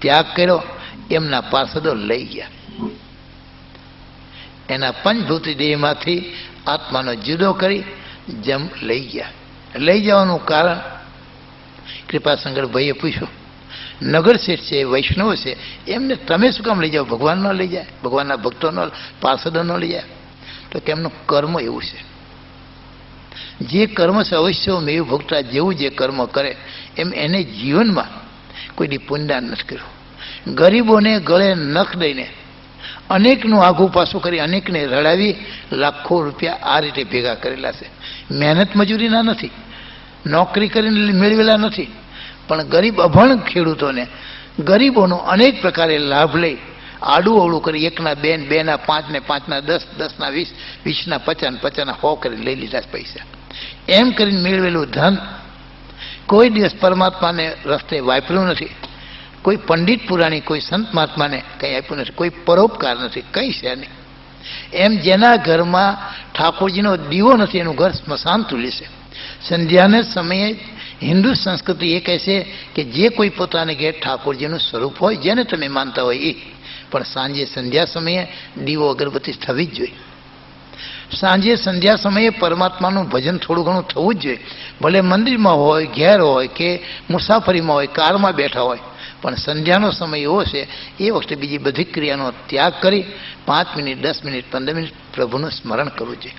ત્યાગ કર્યો, એમના પાર્ષદો લઈ ગયા. એના પંચભૂતિ દેહમાંથી આત્માનો જુદો કરી જમ લઈ ગયા. લઈ જવાનું કારણ કૃપાશંકર ભાઈએ પૂછ્યું. નગર શેઠ છે, વૈષ્ણવ છે, એમને તમે શું કામ લઈ જાઓ? ભગવાન ન લઈ જાય? ભગવાનના ભક્તો ન, પાર્ષદો ન લઈ જાય? તો કે એમનું કર્મ એવું છે. જે કર્મ છે અવશ્ય મેવ ભોગતા, જેવું જે કર્મ કરે એમ એને જીવનમાં કોઈ દી પુણ્યદાન નથી કર્યું. ગરીબોને ગળે નખ દઈને અનેકનું આઘું પાછું કરી અનેકને રડાવી લાખો રૂપિયા આ રીતે ભેગા કરેલા છે. મહેનત મજૂરીના નથી, નોકરી કરીને મેળવેલા નથી, પણ ગરીબ અભણ ખેડૂતોને, ગરીબોનો અનેક પ્રકારે લાભ લઈ આડું અવળું કરી એકના બે, બેના પાંચ ને પાંચના 10, 10ના 20, 20ના 50 ને 50ના 100 કરી લઈ લીધા પૈસા. એમ કરીને મેળવેલું ધન કોઈ દિવસ પરમાત્માને રસ્તે વાપર્યું નથી. કોઈ પંડિત પુરાણી, કોઈ સંત મહાત્માને કંઈ આપ્યું નથી. કોઈ પરોપકાર નથી, કંઈ છે નહીં. એમ જેના ઘરમાં ઠાકોરજીનો દીવો નથી એનું ઘર સ્મશાન તુલ્ય છે. સંધ્યાને સમયે હિન્દુ સંસ્કૃતિ એ કહે છે કે જે કોઈ પોતાને ઘેર ઠાકોરજીનું સ્વરૂપ હોય, જેને તમે માનતા હોય એ, પણ સાંજે સંધ્યા સમયે દીવો અગરબત્તી થવી જ જોઈએ. સાંજે સંધ્યા સમયે પરમાત્માનું ભજન થોડું ઘણું થવું જ જોઈએ. ભલે મંદિરમાં હોય, ઘેર હોય કે મુસાફરીમાં હોય, કારમાં બેઠા હોય, પણ સંધ્યાનો સમય એવો છે એ વખતે બીજી બધી ક્રિયાનો ત્યાગ કરી 5 મિનિટ, 10 મિનિટ, 15 મિનિટ પ્રભુનું સ્મરણ કરવું જોઈએ.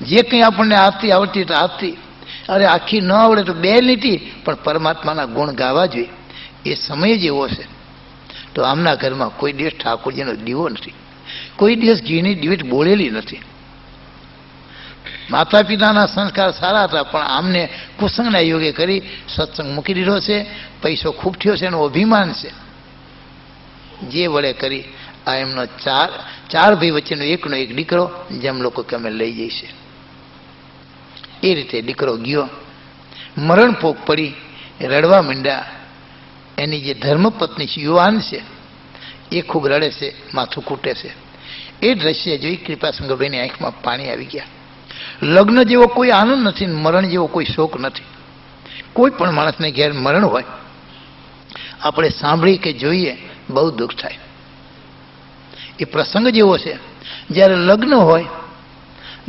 જે કંઈ આપણને આરતી આવડતી તો આરતી, અરે આખી ન આવડે તો 2 લીટી પણ પરમાત્માના ગુણ ગાવા જોઈએ. એ સમય જ એવો છે. તો આમના ઘરમાં કોઈ દિવસ ઠાકોરજીનો દીવો નથી, કોઈ દિવસ ઘીની દીવીટ બોલેલી નથી. માતા પિતાના સંસ્કાર સારા હતા, પણ આમને કુસંગના યોગે કરી સત્સંગ મૂકી દીધો છે. પૈસો ખૂબ થયો છે એનું અભિમાન છે. જે વડે કરી આ એમનો ચાર ભાઈ વચ્ચેનો એકનો એક દીકરો, જેમ લોકો કે અમે લઈ જઈશે એ રીતે દીકરો ગયો. મરણ પોક પડી, રડવા માંડ્યા. એની જે ધર્મપત્ની યુવાન છે એ ખૂબ રડે છે, માથું કૂટે છે. એ દ્રશ્ય જોઈ કૃપાશંકરભાઈની આંખમાં પાણી આવી ગયા. લગ્ન જેવો કોઈ આનંદ નથી, મરણ જેવો કોઈ શોક નથી. કોઈ પણ માણસને ઘેર મરણ હોય આપણે સાંભળી કે જોઈએ બહુ દુઃખ થાય. એ પ્રસંગ જેવો છે. જ્યારે લગ્ન હોય,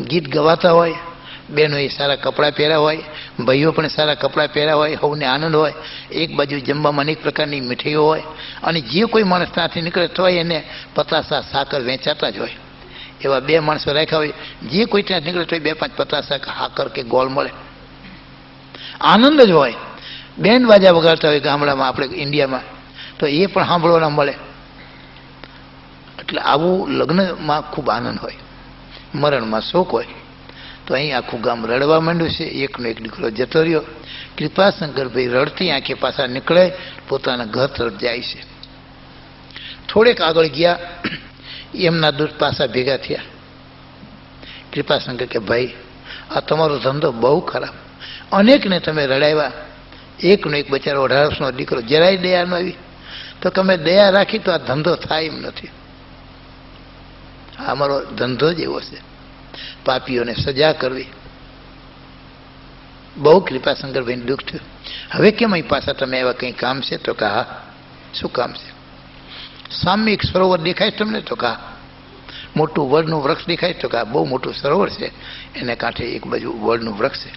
ગીત ગવાતા હોય, બહેનોએ સારા કપડાં પહેર્યા હોય, ભાઈઓ પણ સારા કપડાં પહેર્યા હોય, સૌને આનંદ હોય, એક બાજુ જમવામાં અનેક પ્રકારની મીઠાઈઓ હોય, અને જે કોઈ માણસ ત્યાંથી નીકળે તો એને પતાસા સાકર વેચાતા જ હોય. એવા 2 માણસો રાખ્યા હોય, જે કોઈ ત્યાં નીકળે તો 2-5 પતાસા સાકર કે ગોળ મળે. આનંદ જ હોય. બેન્ડ બાજા વગાડતા હોય ગામડામાં, આપણે ઇન્ડિયામાં તો એ પણ સાંભળવાના મળે. એટલે આવું લગ્નમાં ખૂબ આનંદ હોય, મરણમાં શોક હોય. તો અહીં આખું ગામ રડવા માંડ્યું છે. એકનો એક દીકરો જતો રહ્યો. કૃપાશંકરભાઈ રડતી આંખે પાછા નીકળે, પોતાના ઘર તરફ જાય છે. થોડેક આગળ ગયા, એમના દૂત પાછા ભેગા થયા. કૃપાશંકર કે ભાઈ, આ તમારો ધંધો બહુ ખરાબ, અનેકને તમે રડાવ્યા, એકનો એક બચારો 18 વર્ષનો દીકરો, જરાય દયા ન આવી. તો કે અમે દયા રાખી તો આ ધંધો થાય એમ નથી. અમારો ધંધો જ એવો છે, પાપીઓને સજા કરવી. બહુ કૃપાશંકરભાઈને દુઃખ થયું. હવે કેમ અહીં પાછા તમે એવા કંઈ કામ છે? તો કે હા. શું કામ છે? સામે એક સરોવર દેખાય તમને? તો કે મોટું વડનું વૃક્ષ દેખાય? તો કે બહુ મોટું સરોવર છે, એને કાંઠે એક બાજુ વડનું વૃક્ષ છે.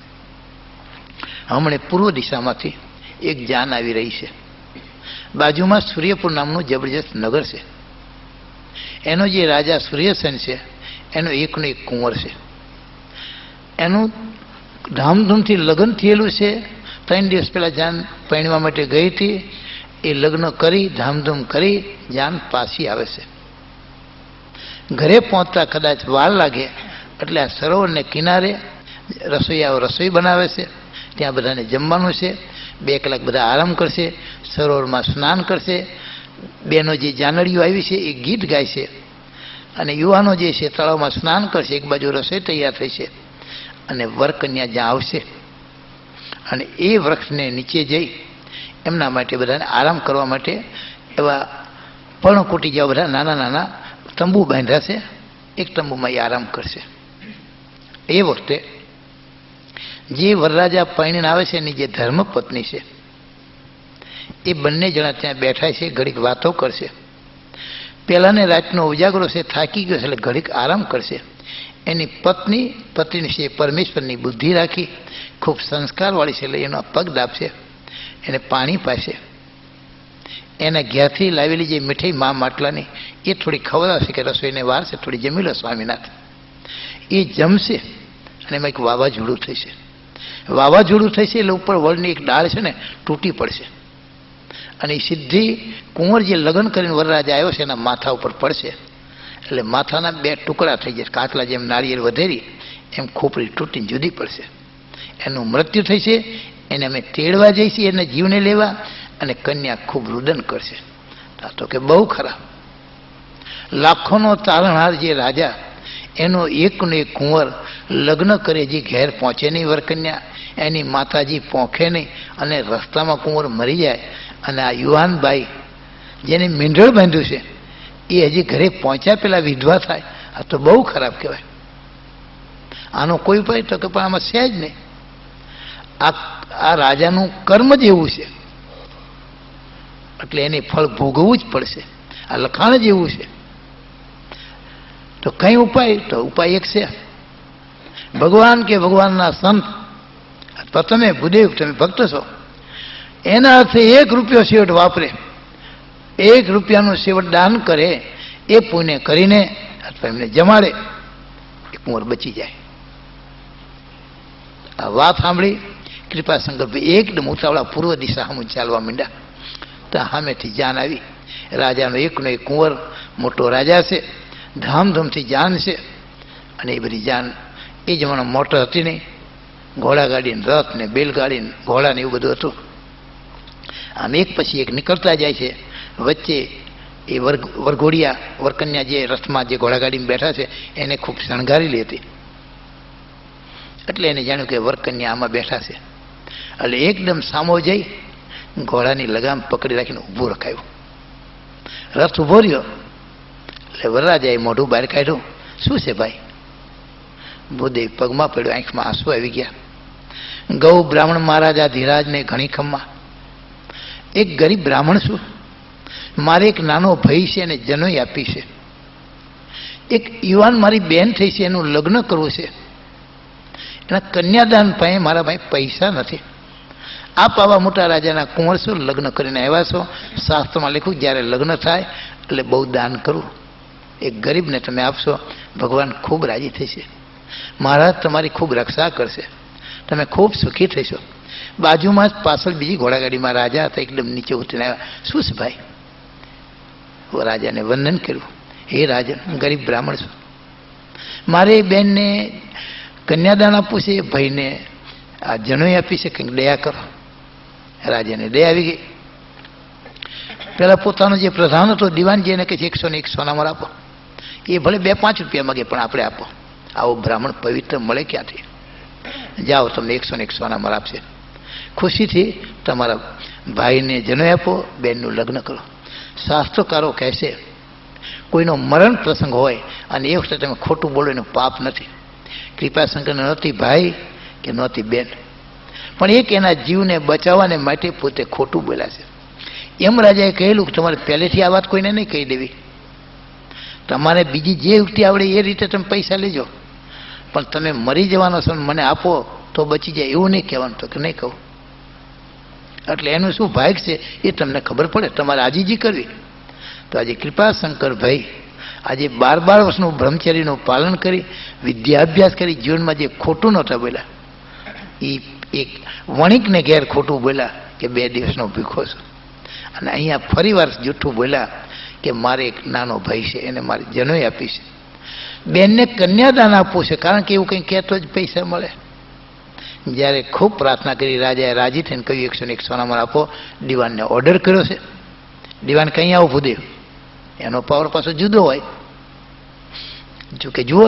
હમણાં પૂર્વ દિશામાંથી એક જાન આવી રહી છે. બાજુમાં સૂર્યપુર નામનું જબરજસ્ત નગર છે. એનો જે રાજા સૂર્યસેન છે એનો એકનો એક કુંવર છે. એનું ધામધૂમથી લગ્ન થયેલું છે. 3 દિવસ પહેલાં જાન પરણવા માટે ગઈ હતી. એ લગ્ન કરી ધામધૂમ કરી જાન પાછી આવે છે. ઘરે પહોંચતા કદાચ વાર લાગે એટલે આ સરોવરને કિનારે રસોઈયાઓ રસોઈ બનાવે છે. ત્યાં બધાને જમવાનું છે. 2 કલાક બધા આરામ કરશે, સરોવરમાં સ્નાન કરશે. બહેનો જે જાનડીઓ આવી છે એ ગીત ગાય છે, અને યુવાનો જે છે તળાવમાં સ્નાન કરશે. એક બાજુ રસોઈ તૈયાર થઈ છે, અને વરકન્યા જ્યાં આવશે અને એ વૃક્ષને નીચે જઈ એમના માટે બધાને આરામ કરવા માટે એવા પર્ણકુટી જેવા બધા નાના નાના તંબુ બાંધ્યા છે. એક તંબુમાં એ આરામ કરશે. એ વખતે જે વરરાજા પરણીને આવે છે એની જે ધર્મપત્ની છે એ બંને જણા ત્યાં બેઠા છે, ઘડીક વાતો કરશે. પહેલાને રાતનો ઉજાગરો છે, થાકી ગયો છે એટલે ઘડીક આરામ કરશે. એની પત્ની છે પરમેશ્વરની બુદ્ધિ રાખી, ખૂબ સંસ્કારવાળી છે એટલે એનો પગ દાબશે, એને પાણી પાશે. એના ઘેરથી લાવેલી જે મીઠાઈ મા માટલાની એ થોડી ખવડાવશે કે રસોઈને વાર છે, થોડી જમી લો સ્વામીનાથ. એ જમશે અને એમાં એક વાવાઝોડું થશે. વાવાઝોડું થશે એટલે ઉપર વળની એક ડાળ છે ને તૂટી પડશે અને એ સીધી કુંવર જે લગ્ન કરીને વરરાજા આવ્યો છે એના માથા ઉપર પડશે. એટલે માથાના બે ટુકડા થઈ જશે. કાચલા જેમ નાળિયેર વધેરી એમ ખોપરી તૂટીને જુદી પડશે. એનું મૃત્યુ થશે. એને અમે તેડવા જઈશું, એને જીવને લેવા, અને કન્યા ખૂબ રુદન કરશે. તો કે બહુ ખરા. લાખોનો તારણહાર જે રાજા, એનો એકનો એક કુંવર લગ્ન કરે જે ઘેર પહોંચે નહીં વરકન્યા, એની માતાજી પહોંચે નહીં અને રસ્તામાં કુંવર મરી જાય, અને આ યુવાનબાઈ જેને મીંઢળ બાંધ્યું છે એ હજી ઘરે પહોંચ્યા પેલા વિધવા થાય. આ તો બહુ ખરાબ કહેવાય. આનો કોઈ ઉપાય? તો કે પણ આમાં છે જ નહીં. આ રાજાનું કર્મ જ એવું છે એટલે એને ફળ ભોગવવું જ પડશે. આ લખાણ જ એવું છે. તો કઈ ઉપાય? તો ઉપાય એક છે, ભગવાન કે ભગવાનના સંત, તો તમે ભૂદેવ તમે ભક્ત છો, એના અર્થે 1 રૂપિયો સેવટ વાપરે, 1 રૂપિયાનું સેવટ દાન કરે, એ પુણ્ય કરીને અથવા એમને જમાડે, એ કુંવર બચી જાય. આ વાત સાંભળી કૃપાશંકરભાઈ એકદમ ઉતાવળા પૂર્વ દિશા સામે ચાલવા માંડ્યા. ત્યાં સામેથી જાન આવી. રાજાનો એકનો એક કુંવર મોટો રાજા છે, ધામધૂમથી જાન છે. અને એ બધી જાન એ જમાનામાં મોટર હતી નહીં, ઘોડાગાડી ને રથ ને બેલગાડી ને ઘોડા ને એવું બધું હતું. આમ એક પછી એક નીકળતા જાય છે. વચ્ચે એ વરઘોડિયા વરકન્યા જે રથમાં જે ઘોડાગાડીમાં બેઠા છે એને ખૂબ શણગારેલી હતી. એટલે એને જાણ્યું કે વરકન્યા આમાં બેઠા છે. એટલે એકદમ સામો જઈ ઘોડાની લગામ પકડી રાખીને ઊભું રખાયું. રથ ઊભો રહ્યો એટલે વરરાજાએ મોઢું બહાર કાઢ્યું. શું છે ભાઈ? ભૂદેવ પગમાં પડ્યો, આંખમાં આંસુ આવી ગયા. ગૌ બ્રાહ્મણ મહારાજા ધીરાજને ઘણી ખમ્મા. એક ગરીબ બ્રાહ્મણ છું, મારે એક નાનો ભાઈ છે એને જનોઈ આપી છે. એક યુવાન મારી બેન થઈ છે, એનું લગ્ન કરવું છે. એના કન્યાદાન પાસે મારા ભાઈ પૈસા નથી. આપ આવા મોટા રાજાના કુંવર છો, લગ્ન કરીને આવ્યા છો. શાસ્ત્રમાં લખ્યું જ્યારે લગ્ન થાય એટલે બહુ દાન કરવું. એક ગરીબને તમે આપશો, ભગવાન ખૂબ રાજી થશે. મહારાજ તમારી ખૂબ રક્ષા કરશે, તમે ખૂબ સુખી થશો. બાજુમાં જ પાછળ બીજી ઘોડાગાડીમાં રાજા હતા, એકદમ નીચે ઉતરીને આવ્યા. શું છે ભાઈ? રાજાને વંદન કર્યું. હે રાજન, ગરીબ બ્રાહ્મણ છું, મારે બેનને કન્યાદાન આપવું છે, ભાઈને આ જનોઈ આપી છે, કંઈક દયા કરો. રાજાને દયા આવી ગઈ. પેલા પોતાનો જે પ્રધાન હતો દિવાનજી એને કહે છે 101 સોનામર આપો. એ ભલે 2-5 રૂપિયા માગે પણ આપણે આપો. આવો બ્રાહ્મણ પવિત્ર મળે ક્યાંથી? જાઓ, તમને 101 સોનામર આપશે. ખુશીથી તમારા ભાઈને જનોઈ આપો, બેનનું લગ્ન કરો. શાસ્ત્રકારો કહેશે કોઈનો મરણ પ્રસંગ હોય અને એ વખતે તમે ખોટું બોલો એનું પાપ નથી. કૃપાશંકરને નહોતી ભાઈ કે નહોતી બેન, પણ એક એના જીવને બચાવવાને માટે પોતે ખોટું બોલ્યા છે. એમ રાજાએ કહેલું કે તમારે પહેલેથી આ વાત કોઈને નહીં કહી દેવી. તમારે બીજી જે યુક્તિ આવડે એ રીતે તમે પૈસા લેજો, પણ તમે મરી જવાનો છો મને આપો તો બચી જાય એવું નહીં કહેવાનું. તો કે નહીં કહું. એટલે એનું શું ભાગ છે એ તમને ખબર પડે, તમારે આજીજી કરવી. તો આજે કૃપાશંકર ભાઈ આજે 12 વર્ષનું બ્રહ્મચર્યનું પાલન કરી, વિદ્યાભ્યાસ કરી, જીવનમાં જે ખોટું નહોતા બોલ્યા, એ એક વણિકને ઘેર ખોટું બોલ્યા કે 2 દિવસનો ભૂખો છું, અને અહીંયા ફરી વાર જૂઠું બોલ્યા કે મારે એક નાનો ભાઈ છે એને મારે જનોઈ આપી છે. બેનને કન્યાદાન આપવું છે, કારણ કે એવું કંઈ કહેતો જ પૈસા મળે. જ્યારે ખૂબ પ્રાર્થના કરી રાજાએ રાજી થઈને કહ્યું 101 સોનામર આપો. દિવાનને ઓર્ડર કર્યો છે. દિવાન કંઈ આવું ભૂદેવ, એનો પાવર પાછો જુદો હોય. જો કે જુઓ,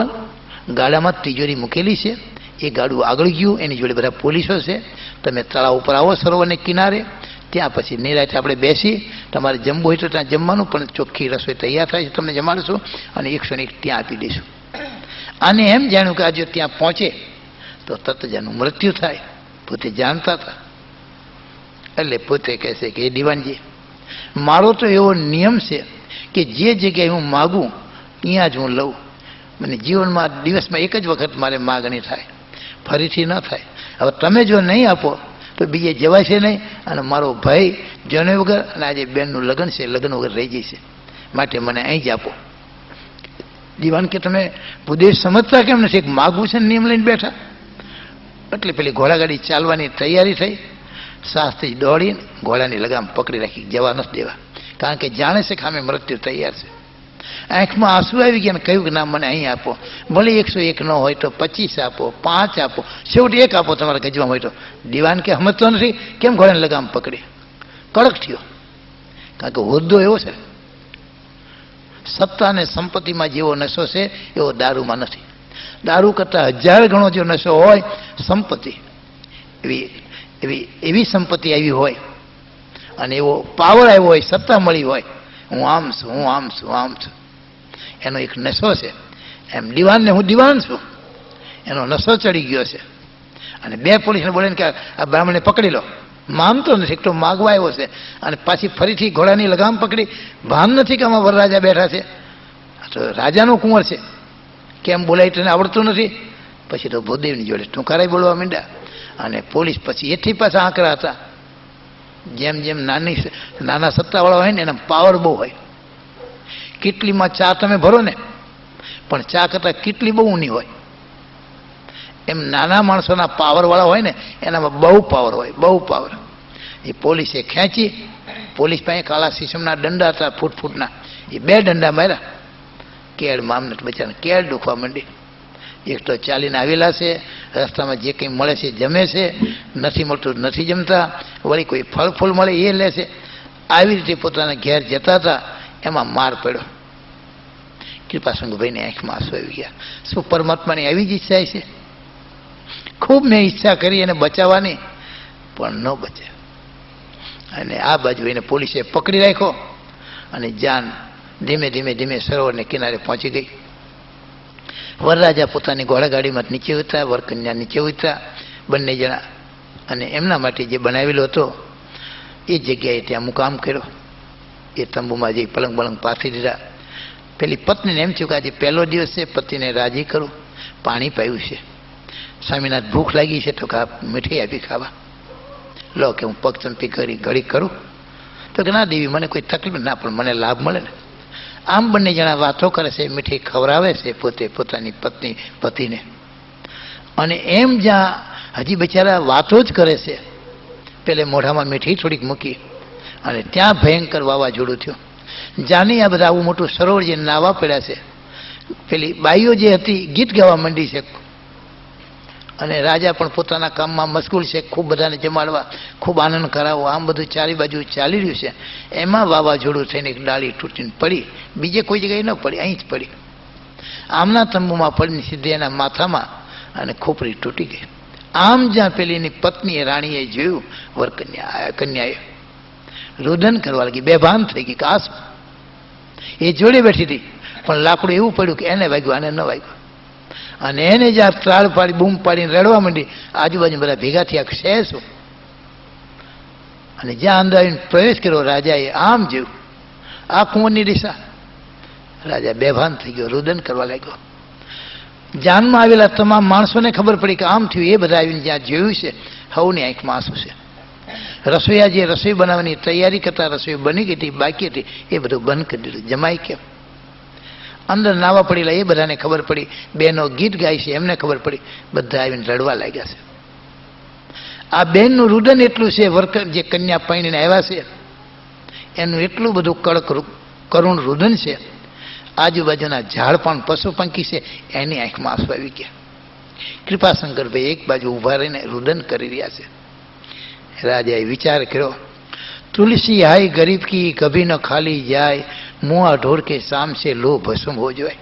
ગાડામાં તિજોરી મૂકેલી છે, એ ગાડું આગળ ગયું, એની જોડે બધા પોલીસો છે. તમે તળાવ ઉપર આવો સરોવરને કિનારે, ત્યાં પછી નિરાંતે આપણે બેસી, તમારે જમવું હોય તો ત્યાં જમવાનું, પણ ચોખ્ખી રસોઈ તૈયાર થાય છે, તમને જમાડશું અને 101 ત્યાં આપી દઈશું. આને એમ જાણ્યું કે આજે ત્યાં પહોંચે તો તત્જનું મૃત્યુ થાય, પોતે જાણતા હતા. એટલે પોતે કહેશે કે એ દીવાનજી, મારો તો એવો નિયમ છે કે જે જગ્યાએ હું માગું ત્યાં જ હું લઉં. મને જીવનમાં દિવસમાં એક જ વખત મારે માગણી થાય, ફરીથી ન થાય. હવે તમે જો નહીં આપો તો બીજે જવાય છે નહીં, અને મારો ભાઈ જણે વગર, અને આજે બેનનું લગ્ન છે, લગ્ન વગર રહી જશે, માટે મને અહીં જ આપો. દીવાન કે તમે ભૂદેવ સમજતા કેમ નથી? માગવું છે નિયમ લઈને બેઠા. એટલે પેલી ઘોડાગાડી ચાલવાની તૈયારી થઈ. શાસ્ત્રી દોડીને ઘોડાની લગામ પકડી રાખી, જવા નથી દેવા, કારણ કે જાણે છે કે સામે મૃત્યુ તૈયાર છે. આંખમાં આંસુ આવી ગયા ને કહ્યું કે ના, મને અહીં આપો, ભલે 101 ન હોય તો 25 આપો, 5 આપો, છેવટે 1 આપો તમારા ગજવામાં હોય તો. દીવાન કે સમજતો નથી કેમ ઘોડાની લગામ પકડી? કડક થયો, કારણ કે હોદ્દો એવો છે. સત્તા અને સંપત્તિમાં જેવો નશો છે એવો દારૂમાં નથી. દારૂ કરતાં 1000 ગણો જો નશો હોય સંપત્તિ, એવી સંપત્તિ આવી હોય અને એવો પાવર આવ્યો હોય, સત્તા મળી હોય, હું આમ છું, હું આમ છું, આમ છું, એનો એક નશો છે. એમ દીવાનને હું દીવાન છું, એનો નશો ચડી ગયો છે. અને 2 પોલીસને બોલે કે આ બ્રાહ્મણને પકડી લો. માનતો નથી, એક તો માગવા આવ્યો છે અને પાછી ફરીથી ઘોડાની લગામ પકડી. ભાન નથી કે આમાં વરરાજા બેઠા છે, તો રાજાનો કુંવર છે, કેમ બોલાય તને આવડતું નથી. પછી તો ભૂદેવની જોડે ટૂંકારાય બોલવા માંડ્યા. અને પોલીસ પછી એથી પાછા આંકડા હતા. જેમ જેમ નાના સત્તાવાળા હોય ને એના પાવર બહુ હોય. કેટલીમાં ચા તમે ભરો ને, પણ ચા કરતાં કેટલી બહુ ઊની હોય. એમ નાના માણસોના પાવરવાળા હોય ને એનામાં બહુ પાવર હોય, બહુ પાવર. એ પોલીસે ખેંચી, પોલીસ પાસે કાળા સીસમના દંડા હતા, ફૂટના, એ 2 દંડા માર્યા. કેળ મામને બચારાને કેળ દુખવા માંડી. એક તો ચાલીને આવેલા છે, રસ્તામાં જે કંઈ મળે છે જમે છે, નથી મળતું નથી જમતા, વળી કોઈ ફળ ફૂલ મળે એ લે છે. આવી રીતે પોતાના ઘેર જતા હતા, એમાં માર પડ્યો. કૃપાશંકરભાઈની આંખમાં આંસુ આવી ગયા. શું પરમાત્માની આવી જ ઈચ્છા છે? ખૂબ મેં ઈચ્છા કરી એને બચાવવાની, પણ ન બચે. અને આ બાજુ એને પોલીસે પકડી રાખ્યો અને જાન ધીમે ધીમે ધીમે સરોવરને કિનારે પહોંચી ગઈ. વરરાજા પોતાની ઘોડાગાડીમાં નીચે ઉતર્યા, વરકન્યા નીચે ઉતર્યા, બંને જણા. અને એમના માટે જે બનાવેલો હતો એ જગ્યાએ ત્યાં મુકામ કર્યો. એ તંબુમાં જઈ પલંગ બલંગ પાથરી દીધા. પેલી પત્નીને એમ થયું કે આજે પહેલો દિવસ છે, પતિને રાજી કરું. પાણી પાયું છે. સ્વામિનાથ ભૂખ લાગી છે તો કે મીઠાઈ આપી ખાવા. લો કે હું પગચંપી કરી ઘડી કરું. તો કે ના દેવી, મને કોઈ તકલીફ ના, પણ મને લાભ મળે ને. આમ બંને જણા વાતો કરે છે, મીઠાઈ ખવડાવે છે પોતે પોતાની પત્ની પતિને. અને એમ જ્યાં હજી બિચારા વાતો જ કરે છે, પેલે મોઢામાં મીઠાઈ થોડીક મૂકી અને ત્યાં ભયંકર વાવાઝોડું થયું. જાની આ બધા આવું મોટું સરોવર જે નાવા પડ્યા છે, પેલી બાઈઓ જે હતી ગીત ગાવા માંડી છે, અને રાજા પણ પોતાના કામમાં મશગુલ છે, ખૂબ બધાને જમાડવા, ખૂબ આનંદ કરાવો, આમ બધું ચારે બાજુ ચાલી રહ્યું છે. એમાં વાવાઝોડું થઈને એક ડાળી તૂટીને પડી. બીજે કોઈ જગ્યાએ ન પડી, અહીં જ પડી. આમના તંબુમાં પડીને સીધી એના માથામાં અને ખોપરી તૂટી ગઈ. આમ જ્યાં પેલીની પત્નીએ રાણીએ જોયું, કન્યાએ રુદન કરવા લાગી, બેભાન થઈ ગઈ. કાશ એ જોડે બેઠી હતી, પણ લાકડું એવું પડ્યું કે એને વાગ્યું, આને ન વાગ્યું. અને એને જ્યાં ત્રાળ પાડી બૂમ પાડીને રડવા માંડી. આજુબાજુ બધા ભેગા થયા, છે શું? અને જ્યાં અંદર આવીને પ્રવેશ કર્યો રાજાએ, આમ જોયું આ કુંવરની દિશા. રાજા બેભાન થઈ ગયો, રુદન કરવા લાગ્યો. જાનમાં આવેલા તમામ માણસોને ખબર પડી કે આમ થયું. એ બધા આવીને જ્યાં જોયું છે, હવની આંખમાં આંસુ છે. રસોઈયા જે રસોઈ બનાવવાની તૈયારી કરતા, રસોઈ બની ગઈ હતી, બાકી હતી, એ બધું બંધ કરી દીધું. જમાઈ કેમ? અંદર નાવા પડેલા એ બધાને ખબર પડી. બેનો ગીત ગાય છે એમને ખબર પડી. બધા આવીને રડવા લાગ્યા છે. આ બેનનું રુદન એટલું છે, વર્કર જે કન્યા પૈણીને આવ્યા છે એનું એટલું બધું કડક કરુણ રુદન છે. આજુબાજુના ઝાડ પણ પશુ પંખી છે, એની આંખમાં આંસુ આવી ગયા. કૃપાશંકરભાઈ એક બાજુ ઊભા રહીને રુદન કરી રહ્યા છે. રાજાએ વિચાર કર્યો, તુલસી હાય ગરીબ કી કભી ન ખાલી જાય, મુઆ ઢોર કે શામ સે લો ભસમ હો જાય.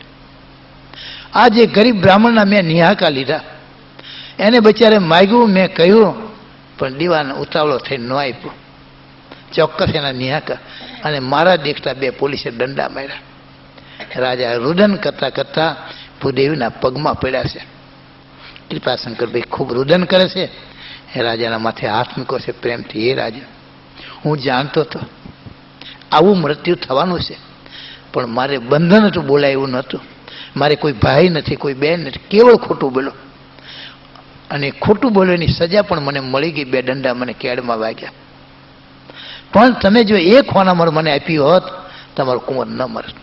આ જે ગરીબ બ્રાહ્મણના મેં નિહાકા લીધા, એને બચારે માગ્યું, મેં કહ્યું, પણ દીવાને ઉતાવળો થઈને ન આપ્યું. ચોક્કસ એના નિહાકા. અને મારા દેખતા 2 પોલીસે દંડા માર્યા. રાજા રુદન કરતા કરતા ભૂદેવીના પગમાં પડ્યા છે. કૃપાશંકરભાઈ ખૂબ રુદન કરે છે. રાજાના માથે હાથ મૂક્યો છે પ્રેમથી. એ રાજા, હું જાણતો હતો આવું મૃત્યુ થવાનું છે, પણ મારે બંધન હતું, બોલાય એવું નહોતું. મારે કોઈ ભાઈ નથી, કોઈ બેન નથી, કેવળ ખોટું બોલો. અને ખોટું બોલવાની સજા પણ મને મળી ગઈ. 2 દંડા મને કેડમાં વાગ્યા. પણ તમે જો એક હોનામર મને આપ્યું હોત, તમારો કુંવર ન મરત.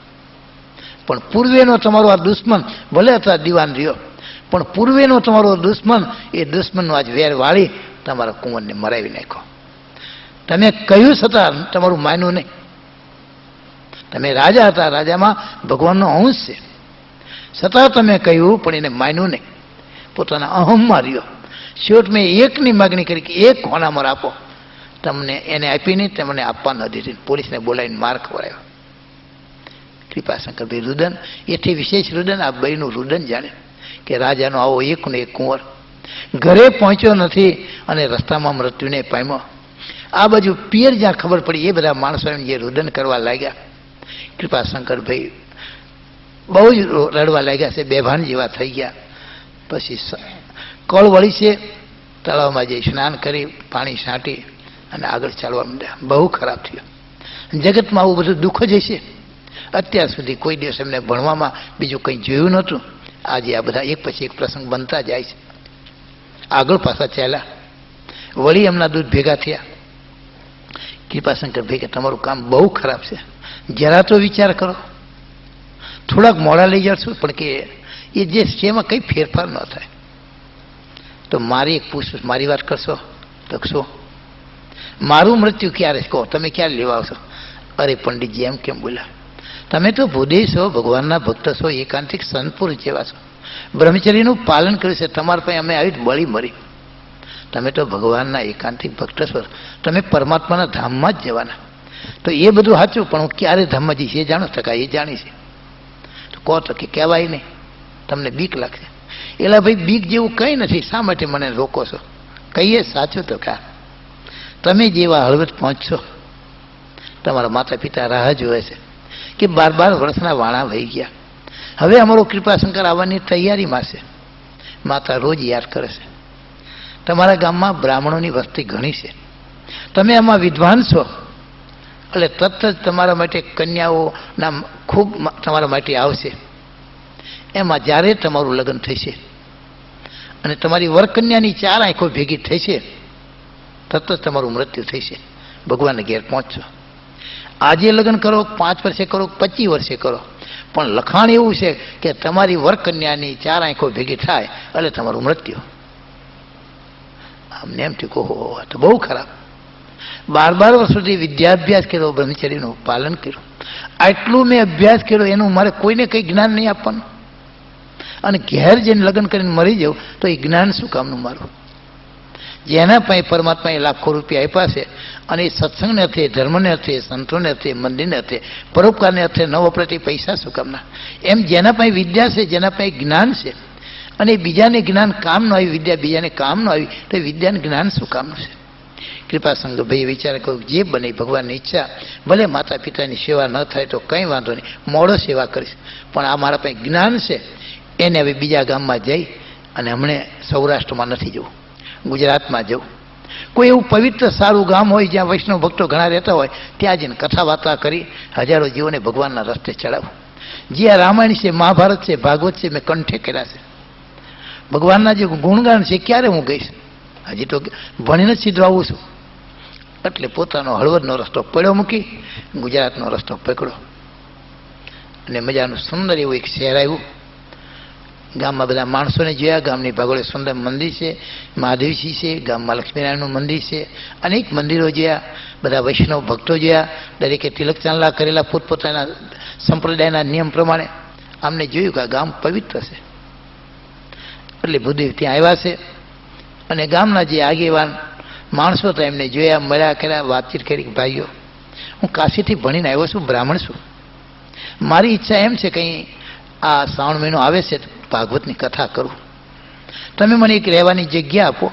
પણ પૂર્વેનો તમારો આ દુશ્મન, ભલે હતા દીવાન રહ્યો, પણ પૂર્વેનો તમારો દુશ્મન, એ દુશ્મનનો આજ વેર વાળી તમારા કુંવરને મરાવી નાખ્યો. તમે કહ્યું છતાં તમારું માન્યું નહીં. તમે રાજા હતા, રાજામાં ભગવાનનો અંશ છે, છતાં તમે કહ્યું પણ એને માન્યું નહીં. પોતાના અહમમાં રહ્યો. છેવટ મેં એકની માગણી કરી કે એક હોનામર આપો. તમને એને આપી નહીં, તમને આપવા ન દીધી. પોલીસને બોલાવીને માર ખવડાવ્યો. કૃપાશંકરભાઈ રુદન, એથી વિશેષ રુદન આ બેયનું રુદન જાણે કે રાજાનો આવો એકનો એક કુંવર ઘરે પહોંચ્યો નથી અને રસ્તામાં મૃત્યુને પામ્યો. આ બાજુ પિયર જ્યાં ખબર પડી એ બધા માણસો જે રુદન કરવા લાગ્યા. કૃપાશંકરભાઈ બહુ જ રડવા લાગ્યા છે, બેભાન જેવા થઈ ગયા. પછી કળ વળી છે, તળાવમાં જઈ સ્નાન કરી પાણી છાંટી અને આગળ ચાલવા માંડ્યા. બહુ ખરાબ થયો. જગતમાં આવું બધું દુઃખ જ હશે. અત્યાર સુધી કોઈ દિવસ એમને ભણવામાં બીજું કંઈ જોયું નહોતું. આજે આ બધા એક પછી એક પ્રસંગ બનતા જાય છે. આગળ પાછા ચાલ્યા, વળી એમના દૂધ ભેગા થયા. કૃપાશંકરભાઈ કે તમારું કામ બહુ ખરાબ છે, જરા તો વિચાર કરો. થોડાક મોડા લઈ જશો, પણ કે એ જે છે એમાં કંઈ ફેરફાર ન થાય. તો મારી એક પૂછ, મારી વાત કરશો તો શું? મારું મૃત્યુ ક્યારે કહો, તમે ક્યારે લેવા આવશો? અરે પંડિતજી એમ કેમ બોલ્યા? તમે તો ભૂદેવ છો, ભગવાનના ભક્ત છો, એકાંતિક સંત પુરુષ જેવા છો, બ્રહ્મચર્યનું પાલન કર્યું છે. તમારા પાસે અમે આવી બળી મરી. તમે તો ભગવાનના એકાંતિક ભક્ત છો, તમે પરમાત્માના ધામમાં જ જવાના. તો એ બધું સાચું, પણ હું ક્યારે ધામમાં જઈશ એ જાણો ટકા? એ જાણી છે. તો કહો તો કે કહેવાય નહીં, તમને બીક લાગશે. એલા ભાઈ, બીક જેવું કંઈ નથી, શા માટે મને રોકો છો? કહીએ સાચું તો કા તમે જેવા હળવદ પહોંચશો, તમારા માતા પિતા રાહ જોવે છે કે 12 વર્ષના વાણા વહી ગયા. હવે અમારો કૃપાશંકર આવવાની તૈયારીમાં છે. માતા રોજ યાદ કરે છે. તમારા ગામમાં બ્રાહ્મણોની વસ્તી ઘણી છે, તમે આમાં વિદ્વાન છો, એટલે તરત જ તમારા માટે કન્યાઓના ખૂબ તમારા માટે આવશે. એમાં જ્યારે તમારું લગ્ન થશે અને તમારી વરકન્યાની 4 આંખો ભેગી થશે, તરત જ તમારું મૃત્યુ થશે. ભગવાનને ઘેર પહોંચશો. આજે લગ્ન કરો, 5 વર્ષે કરો, 25 વર્ષે કરો, પણ લખાણ એવું છે કે તમારી વરકન્યાની 4 આંખો ભેગી થાય એટલે તમારું મૃત્યુ. આમને એમ કહો, તો બહુ ખરાબ. 12 વર્ષ સુધી વિદ્યાભ્યાસ કર્યો, બ્રહ્મચર્યનું પાલન કર્યું. આટલું મેં અભ્યાસ કર્યો, એનું મારે કોઈને કંઈ જ્ઞાન નહીં આપવાનું. અને ઘેર જઈને લગ્ન કરીને મરી જાઉં તો એ જ્ઞાન શું કામનું મારું? જેના પાસે પરમાત્માએ લાખો રૂપિયા આપ્યા છે અને એ સત્સંગને અર્થે, ધર્મને અર્થે, સંતોને અર્થે, મંદિરને અર્થે, પરોપકારને અર્થે ન વપરાતી પૈસા શું કામના? એમ જેના પાસે વિદ્યા છે, જેના પાસે જ્ઞાન છે, અને બીજાને જ્ઞાન કામ ન આવી, વિદ્યા બીજાને કામ ન આવી, તો એ વિદ્યાને જ્ઞાન શું કામનું છે? કૃપાશંકરભાઈ વિચાર કહ્યું, જે બને ભગવાનની ઈચ્છા. ભલે માતા પિતાની સેવા ન થાય તો કંઈ વાંધો નહીં, મોડો સેવા કરીશ, પણ આ મારા પાસે જ્ઞાન છે. એને હવે બીજા ગામમાં જઈ અને હમણે સૌરાષ્ટ્રમાં નથી જવું, ગુજરાતમાં જવું. કોઈ એવું પવિત્ર સારું ગામ હોય જ્યાં વૈષ્ણવ ભક્તો ઘણા રહેતા હોય, ત્યાં જઈને કથા વાર્તા કરી હજારો જીવોને ભગવાનના રસ્તે ચડાવું. જે આ રામાયણ છે, મહાભારત છે, ભાગવત છે, મેં કંઠે કર્યા છે. ભગવાનના જે ગુણગાન છે, ક્યારે હું ગઈશ? હજી તો ભણીને જ સીધો આવું છું. એટલે પોતાનો હળવદનો રસ્તો પડ્યો મૂકી ગુજરાતનો રસ્તો પકડો અને મજાનું સુંદર એવું એક શહેર આવ્યું. ગામમાં બધા માણસોને જોયા. ગામની ભાગોળે સુંદર મંદિર છે, મહાદેવજી છે, ગામમાં લક્ષ્મીનારાયણનું મંદિર છે, અનેક મંદિરો જોયા. બધા વૈષ્ણવ ભક્તો જોયા, દરેકે તિલક ચાંદલા કરેલા પોતપોતાના સંપ્રદાયના નિયમ પ્રમાણે. આમને જોયું કે આ ગામ પવિત્ર છે. એટલે ભૂદેવ ત્યાં આવ્યા છે અને ગામના જે આગેવાન માણસો હતા એમને જોયા, મળ્યા, કર્યા, વાતચીત કરી. ભાઈઓ, હું કાશીથી ભણીને આવ્યો છું, બ્રાહ્મણ છું. મારી ઈચ્છા એમ છે કંઈ આ શ્રાવણ મહિનો આવે છે, ભાગવતની કથા કરું. તમે મને એક રહેવાની જગ્યા આપો.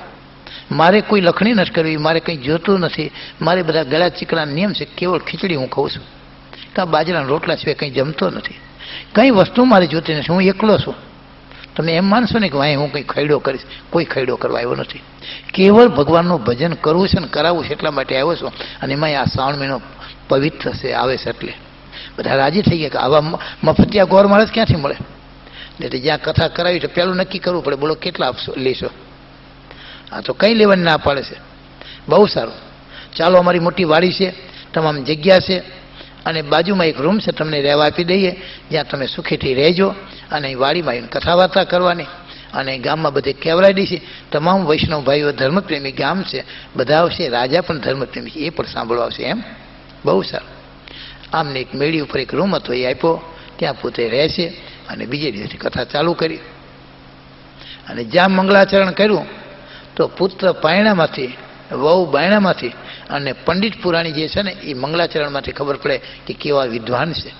મારે કોઈ લખણી નથી કરવી, મારે કંઈ જોતું નથી. મારે બધા ગળા ચીકણા નિયમ છે. કેવળ ખીચડી હું ખાઉં છું, કાં બાજરાના રોટલા સિવાય કંઈ જમતો નથી. કંઈ વસ્તુ મારે જોતી નથી. હું એકલો છું. તમે એમ માનશો ને કે વાંહે હું કંઈ ખૈડો કરીશ, કોઈ ખૈડો કરવા આવ્યો નથી. કેવળ ભગવાનનું ભજન કરવું છે ને કરાવવું છે એટલા માટે આવ્યો છો. અને એમાં આ શ્રાવણ મહિનો પવિત્ર છે, આવે છે એટલે બધા રાજી થઈ ગયા કે આવા મફતિયા ગોર માણસ ક્યાંથી મળે. એટલે જ્યાં કથા કરાવી તો પહેલું નક્કી કરવું પડે, બોલો કેટલા આપશો લેશો. આ તો કંઈ લેવાની ના પાડે છે. બહુ સારું, ચાલો અમારી મોટી વાડી છે, તમામ જગ્યા છે, અને બાજુમાં એક રૂમ છે, તમને રહેવા આપી દઈએ, જ્યાં તમે સુખીથી રહેજો. અને વાડીમાં આવીને કથા વાર્તા કરવાની, અને ગામમાં બધે કહેવડાવી દઈશું. તમામ વૈષ્ણવ ભાઈઓ ધર્મપ્રેમી ગામ છે, બધા આવશે. રાજા પણ ધર્મપ્રેમી છે, એ પણ સાંભળવા આવશે. એમ બહુ સારું. આમને એક મેળી ઉપર એક રૂમ હતો, એ આપ્યો, ત્યાં પોતે રહેશે. અને બીજે દિવસથી કથા ચાલુ કરી. અને જ્યાં મંગળાચરણ કર્યું તો પુત્ર પાયણામાંથી, વહુ બાયણામાંથી, અને પંડિત પુરાણી જે છે ને એ મંગળાચરણમાંથી ખબર પડે કે કેવા વિદ્વાન છે.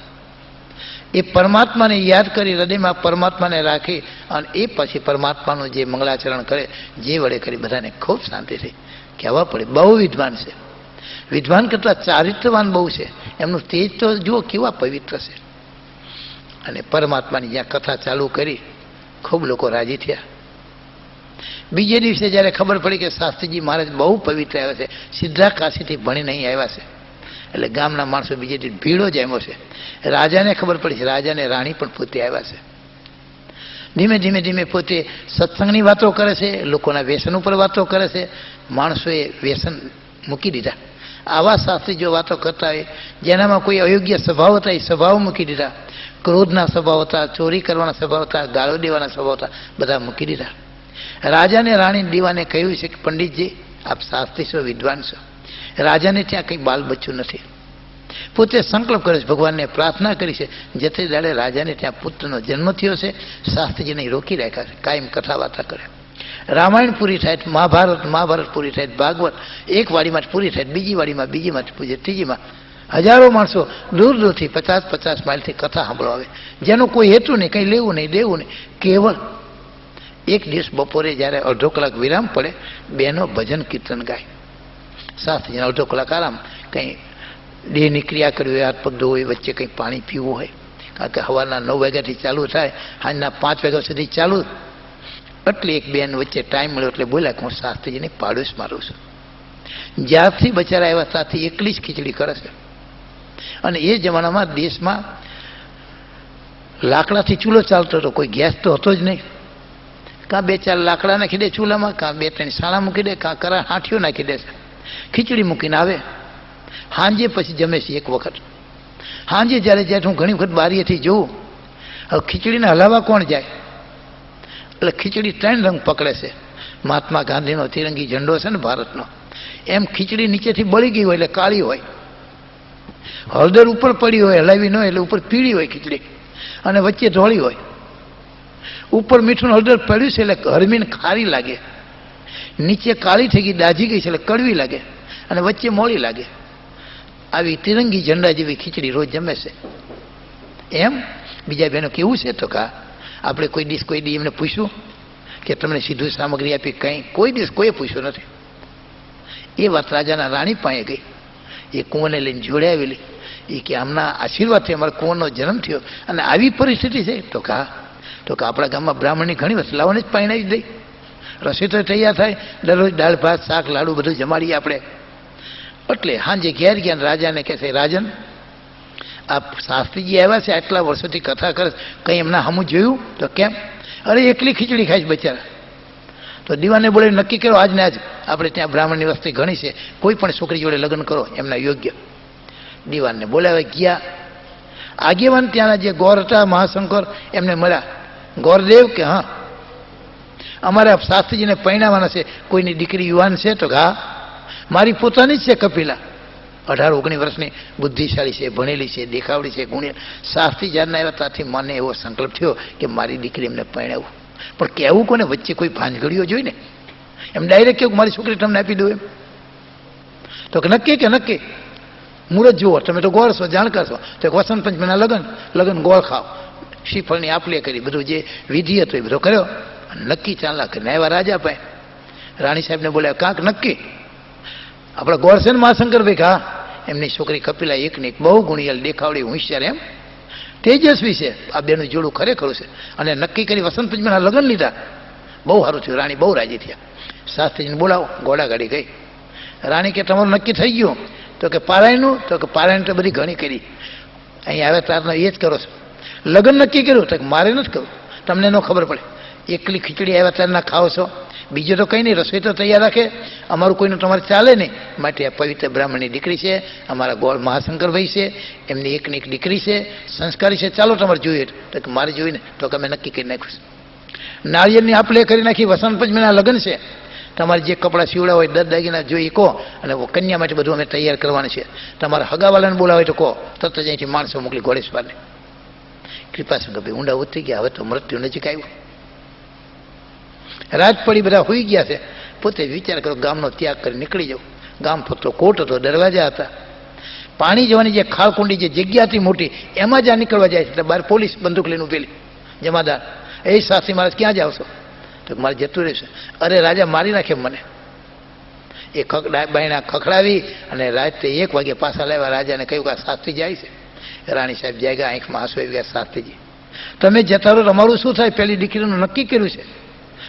એ પરમાત્માને યાદ કરી, હૃદયમાં પરમાત્માને રાખી, અને એ પછી પરમાત્માનું જે મંગળાચરણ કરે, જે વડે કરી બધાને ખૂબ શાંતિ થઈ. કહેવા પડે બહુ વિદ્વાન છે. વિદ્વાન કરતાં ચારિત્રવાન બહુ છે. એમનું તેજ તો જુઓ કેવા પવિત્ર છે. અને પરમાત્માની જ્યાં કથા ચાલુ કરી, ખૂબ લોકો રાજી થયા. બીજે દિવસે જ્યારે ખબર પડી કે શાસ્ત્રીજી મહારાજ બહુ પવિત્ર આવ્યા છે, સીધા કાશીથી ભણીને અહીં આવ્યા છે, એટલે ગામના માણસો બીજે દિવસે ભીડો જ આવ્યો છે. રાજાને ખબર પડી છે, રાજાને રાણી પણ પોતે આવ્યા છે. ધીમે ધીમે ધીમે પોતે સત્સંગની વાતો કરે છે, લોકોના વ્યસન ઉપર વાતો કરે છે. માણસોએ વ્યસન મૂકી દીધા. આવા શાસ્ત્રી જો વાતો કરતા હોય, જેનામાં કોઈ અયોગ્ય સ્વભાવ હતા, એ સ્વભાવ મૂકી દીધા. ક્રોધના સ્વભાવ હતા, ચોરી કરવાના સ્વભાવ હતા, ગાળો દેવાના સ્વભાવ હતા, બધા મૂકી દીધા. રાજાને રાણી દીવાને કહ્યું છે કે પંડિતજી આપ શાસ્ત્રી છો, વિદ્વાન છો. રાજાને ત્યાં કંઈ બાલ બચ્ચું નથી. પોતે સંકલ્પ કરે છે, ભગવાનને પ્રાર્થના કરી છે, જેતે દાડે રાજાને ત્યાં પુત્રનો જન્મ થયો છે, શાસ્ત્રીજીને રોકી રાખ્યા છે, કાયમ કથા વાર્તા કરે. રામાયણ પૂરી થાય, મહાભારત પૂરી થાય, ભાગવત એક વાડીમાં પૂરી થાય, બીજી વાડીમાં, બીજીમાં પૂજે, ત્રીજીમાં હજારો માણસો દૂર દૂરથી 50-50 માઇલથી કથા સાંભળવા આવે, જેનો કોઈ હેતુ નહીં, કંઈ લેવું નહીં, દેવું નહીં. કેવળ એક દિવસ બપોરે જ્યારે અડધો કલાક વિરામ પડે, બહેનો ભજન કીર્તન ગાય. શાસ્ત્રીજીને અડધો કલાક આરામ, કંઈ દેહની ક્રિયા કરવી હોય, હાથ પગ ધોવું હોય, વચ્ચે કંઈ પાણી પીવું હોય, કારણ કે સવારના 9 વાગ્યાથી ચાલુ થાય, સાંજના 5 વાગ્યા સુધી ચાલુ. એટલે એક બેન વચ્ચે ટાઈમ મળ્યો એટલે બોલ્યા કે હું શાસ્ત્રીજીને પાડોશ મારું છું. જ્યારથી બચારા આવ્યા ત્યાંથી એકલી જ ખીચડી કરે છે. અને એ જમાનામાં દેશમાં લાકડાથી ચૂલો ચાલતો હતો, કોઈ ગેસ તો હતો જ નહીં. કાં 2-4 લાકડા નાખી દે ચૂલામાં, કાં 2-3 સાણા મૂકી દે, કાં કરા હાંઠીઓ નાખી દે. ખીચડી મૂકીને આવે. સાંજે પછી જમે છે એક વખત. સાંજે જ્યારે હું ઘણી વખત બારીએથી જોઉં, હવે ખીચડીને હલાવવા કોણ જાય? એટલે ખીચડી 3 રંગ પકડે છે. મહાત્મા ગાંધીનો તિરંગી ઝંડો છે ને ભારતનો, એમ ખીચડી નીચેથી બળી ગઈ હોય એટલે કાળી હોય, હળદર ઉપર પડી હોય, હલાવી ન હોય એટલે ઉપર પીળી હોય ખીચડી, અને વચ્ચે ધોળી હોય. ઉપર મીઠું હળદર પડ્યું છે એટલે હરમીને ખારી લાગે, નીચે કાળી થઈ ગઈ, દાજી ગઈ છે એટલે કડવી લાગે, અને વચ્ચે મોળી લાગે. આવી તિરંગી ઝંડા જેવી ખીચડી રોજ જમે છે. એમ બીજા બહેનો કેવું છે? તો કા આપણે કોઈ દી એમને પૂછ્યું કે તમને સીધું સામગ્રી આપી? કંઈ કોઈ દિવસ કોઈએ પૂછ્યું નથી. એ વાત રાજાના રાણી પાસે ગઈ, એ કુંવરને લઈને જોડે આવેલી. એ કે આમના આશીર્વાદથી અમારા કુંવરનો જન્મ થયો, અને આવી પરિસ્થિતિ છે. તો કા આપણા ગામમાં બ્રાહ્મણની ઘણી વસ્તુ લાવોને જ પાણી દઈ, રસોઈ તો તૈયાર થાય, દરરોજ દાળ ભાત શાક લાડુ બધું જમાડીએ આપણે. એટલે હાંજે ઘેર ગયા, રાજાને કહે છે, રાજન આ શાસ્ત્રીજી આવ્યા છે, આટલા વર્ષોથી કથા કરે, કંઈ એમના હમું જોયું? તો કેમ? અરે એકલી ખીચડી ખાઈશ બચારા. તો દીવાને બોલે નક્કી કરો આજને આજ આપણે ત્યાં બ્રાહ્મણની વસ્તી ઘણી છે, કોઈ પણ છોકરી જોડે લગ્ન કરો એમના યોગ્ય. દીવાનને બોલાવે, ગયા. આગેવાન ત્યાંના જે ગોર હતા મહાશંકર, એમને મળ્યા. ગોરદેવ કે હા અમારે શાસ્ત્રીજીને પરણાવવાના છે, કોઈની દીકરી યુવાન છે? તો હા મારી પોતાની જ છે, કપિલા, 18-19 વર્ષની, બુદ્ધિશાળી છે, ભણેલી છે, દેખાવડી છે, ગુણિયા. શાસ્ત્રી જારના આવ્યા ત્યાંથી મને એવો સંકલ્પ થયો કે મારી દીકરી એમને પરણાવું. પણ કહેવું કોને? વચ્ચે કોઈ ભાંજગડીઓ જોઈ ને, એમ ડાયરેક્ટ કેવું મારી છોકરી તમને આપી દઉં એમ? તો કે નક્કી મુહૂર્ત જુઓ, તમે તો ગોળ છો, જાણકાર છો. તો વસંત પંચમીના લગ્ન ગોળ ખાઓ, શ્રીફળની આપલે કરી, બધું જે વિધિ હતો એ બધો કર્યો. નક્કી ચાલના કરીને આવ્યા રાજા પાસે. રાણી સાહેબને બોલ્યા, કાંક નક્કી? આપણા ગોળ છે ને મહાશંકરભાઈ? હા. એમની છોકરી કપિલા એકની એક બહુ ગુણિયાલ, દેખાવડી, હોશિયાર. એમ તેજસ્વી છે. આ બેનું જોડું ખરેખર છે. અને નક્કી કરી વસંત પંચમીના લગ્ન લીધા. બહુ સારું થયું. રાણી બહુ રાજી થયા. શાસ્ત્રીજીને બોલાવો. ઘોડાગાડી ગઈ. રાણી કે તમારું નક્કી થઈ ગયું? તો કે પારાયણનું? તો કે પારાયણ તો બધી ઘણી કરી, અહીં આવ્યા તારના એ જ કરો છો. લગ્ન નક્કી કર્યું? તો મારે નથી કરવું, તમને ન ખબર પડે. એકલી ખીચડી આવ્યા તારના ખાઓ છો, બીજું તો કંઈ નહીં. રસોઈ તો તૈયાર રાખે. અમારું કોઈનું તમારે ચાલે નહીં. માટે આ પવિત્ર બ્રાહ્મણની દીકરી છે, અમારા ગોળ મહાશંકરભાઈ છે, એમની એકની એક દીકરી છે, સંસ્કારી છે. ચાલો તમારે જોઈએ. તો કે મારે જોઈને. તો કે અમે નક્કી કરી નાખ્યું છે. નાળિયેરની આપ લે કરી નાખી. વસંત પંચમીના લગ્ન છે. તમારે જે કપડાં સીવડા હોય, 10 દાગીના જોઈ કહો, અને કન્યા માટે બધું અમે તૈયાર કરવાનું છે. તમારા હગાવાલાને બોલાવે તો કહો, તરત જ અહીંથી માણસો મોકલી ઘોડેશ્વરને. કૃપાશંકરભાઈ ઊંડા ઉતરી ગયા. હવે તો મૃત્યુ નજીક આવ્યું. રાત પડી, બધા હોઈ ગયા છે. પોતે વિચાર કરો, ગામનો ત્યાગ કરી નીકળી જાઉં. ગામ ફક્ત કોટ હતો, દરવાજા હતા. પાણી જવાની જે ખાળકુંડી જે જગ્યા હતી મોટી, એમાં જ આ નીકળવા જાય છે. એટલે બહાર પોલીસ બંદૂક લઈને ઉભેલી. જમાદાર, એ શાસ્ત્રી મહારાજ ક્યાં જાવ છો? તો મારે જતું રહેશે. અરે રાજા મારી નાખે મને. એ બાયણા ખખડાવી અને રાતે 1 વાગે પાછા લાવ્યા. રાજાને કહ્યું કે આ શાસ્ત્રી જાય છે. રાણી સાહેબ જાગ્યા, આંખમાં આંસુ આવી ગયા. શાસ્ત્રીજી તમે જતા રહો, અમારું શું થાય? પેલી દીકરીનું નક્કી કર્યું છે.